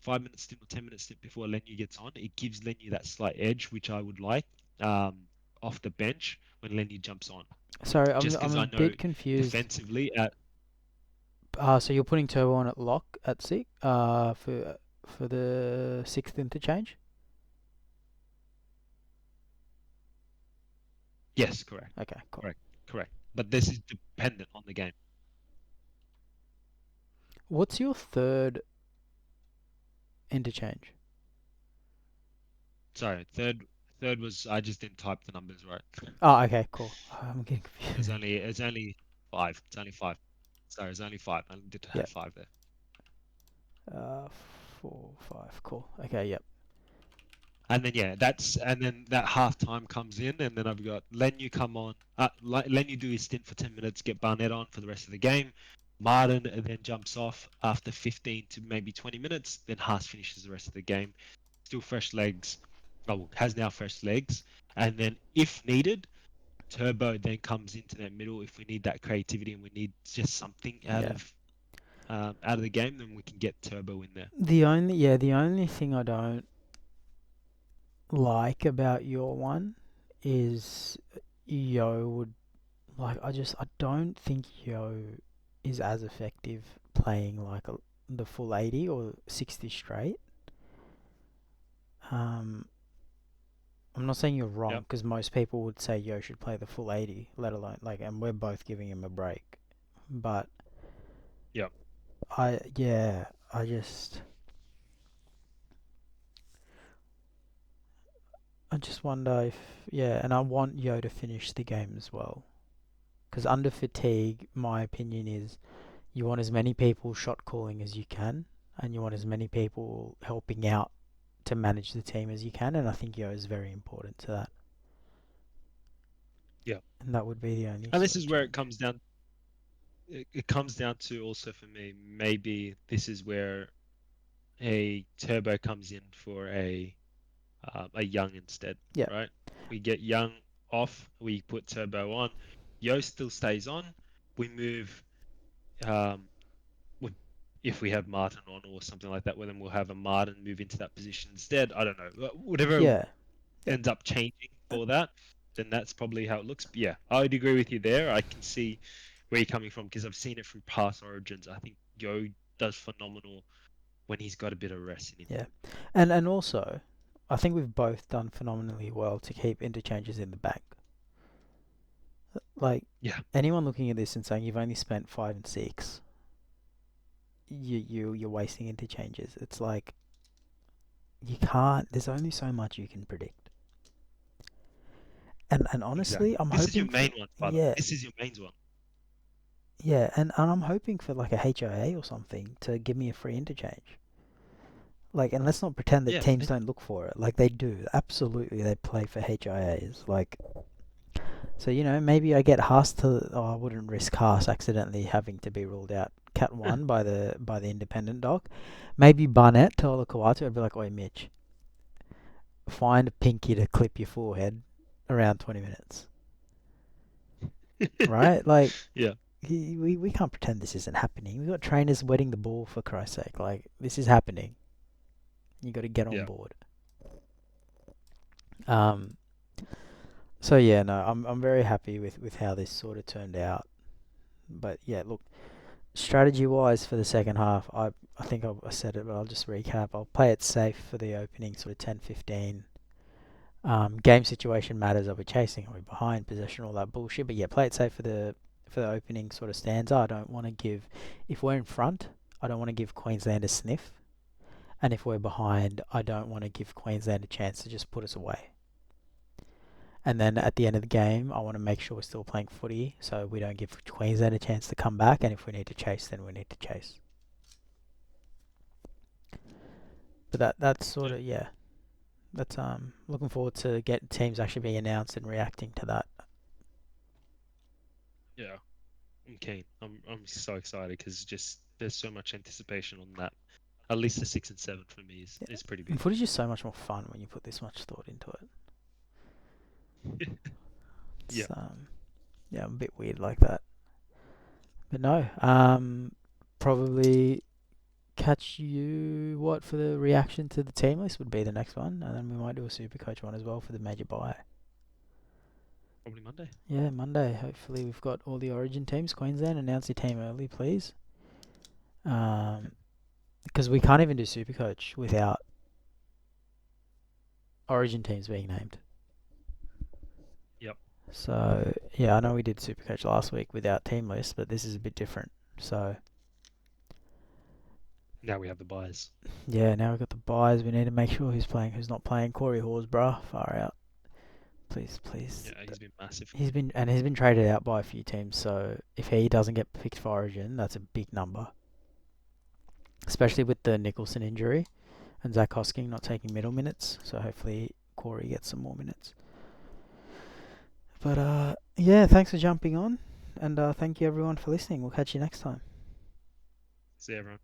minute stint or 10 minute stint before Lenu gets on. It gives Lenu that slight edge, which I would like off the bench when Lenu jumps on. Sorry, Just I'm a I know bit confused. defensively. So you're putting Turbo on at lock at six. For the sixth interchange. Yes, correct, Okay, cool. correct, correct. But this is dependent on the game. What's your third interchange? Sorry, third was I just didn't type the numbers right. Oh, okay, cool. I'm getting It's confused. only it's only five. It's only five. Sorry, it's only five. I did Yeah. have five there. Uh, 4, 5. Cool. Okay. Yep. And then yeah, and then that half time comes in, and then I've got Lenu come on. Lenu do his stint for 10 minutes, get Barnett on for the rest of the game. Martin then jumps off after 15 to maybe 20 minutes. Then Haas finishes the rest of the game. Still fresh legs. Oh, has now fresh legs. And then if needed, Turbo then comes into that middle. If we need that creativity and we need just something Yeah. out of the game, then we can get Turbo in there. The only thing I don't like about your one is Yo would I don't think Yo is as effective playing like the full 80 or 60 straight. Um, I'm not saying you're wrong Yep. because most people would say Yo should play the full 80, let alone and we're both giving him a break. But Yep. I just wonder if and I want Yo to finish the game as well. Because under fatigue, my opinion is you want as many people shot calling as you can, and you want as many people helping out to manage the team as you can, and I think Yo is very important to that. Yeah. And that would be the only And sort this of is where change. it comes down to also for me, maybe this is where a Turbo comes in for a Young instead, Yeah, right? We get Young off, we put Turbo on. Yo still stays on. We move um, we- if we have Martin on or something like that, well, then we'll have a Martin move into that position instead. I don't know. Whatever yeah, yeah, ends up changing for that, then that's probably how it looks. But yeah, I would agree with you there. I can see where you're coming from because I've seen it from past origins. I think Yo does phenomenal when he's got a bit of rest in him. yeah. And also, I think we've both done phenomenally well to keep interchanges in the bank. Like Yeah, anyone looking at this and saying you've only spent 5 and 6, you're wasting interchanges. It's like you can't. There's only so much you can predict. And honestly, exactly. I'm This is hoping your for main one, by the way. yeah, This is your main one. yeah, and I'm hoping for like a HIA or something to give me a free interchange. Like, and let's not pretend that Yeah, teams don't look for it. Like they do. Absolutely, they play for HIAs. Like, so maybe I get Haas to. Oh, I wouldn't risk Haas accidentally having to be ruled out Cat one by the independent doc. Maybe Barnett to Ola Kawatu. I'd be like, oi, Mitch, find a pinky to clip your forehead around 20 minutes. Right? Like, yeah, we can't pretend this isn't happening. We've got trainers wetting the ball for Christ's sake. Like, this is happening. You got to get on yeah, board. Um. So yeah, no, I'm very happy with how this sort of turned out. But yeah, look, strategy wise for the second half, I think I said it, but I'll just recap. I'll play it safe for the opening sort of 10-15. Game situation matters. Are we chasing? Are we behind? Possession? All that bullshit. But yeah, play it safe for the opening sort of stanza. I don't want to give, if we're in front, I don't want to give Queensland a sniff, and if we're behind, I don't want to give Queensland a chance to just put us away. And then at the end of the game, I want to make sure we're still playing footy, so we don't give Queensland a chance to come back. And if we need to chase, then we need to chase. But that's sort yeah, of That's looking forward to get teams actually being announced and reacting to that. yeah. I'm keen. I'm so excited because just there's so much anticipation on that. At least the 6 and 7 for me Yeah. is pretty And big. footy's just so much more fun when you put this much thought into it. Yeah. It's I'm a bit weird like that. But no, probably catch you for the reaction to the team list would be the next one, and then we might do a super coach one as well for the major buy. Probably Monday. Yeah, Monday. Hopefully we've got all the origin teams. Queensland, announce your team early, please. Because we can't even do Supercoach without Origin teams being named. Yep. So yeah, I know we did Supercoach last week without team lists, but this is a bit different. So Now we have the buys. yeah, now we've got the buys. We need to make sure who's playing, who's not playing. Corey Horsburgh, far out. Please, please. Yeah, he's been massive. He's been traded out by a few teams. So if he doesn't get picked for Origin, that's a big number. Especially with the Nicholson injury and Zach Hosking not taking middle minutes. So hopefully Corey gets some more minutes. But yeah, thanks for jumping on, and thank you everyone for listening. We'll catch you next time. See you, everyone.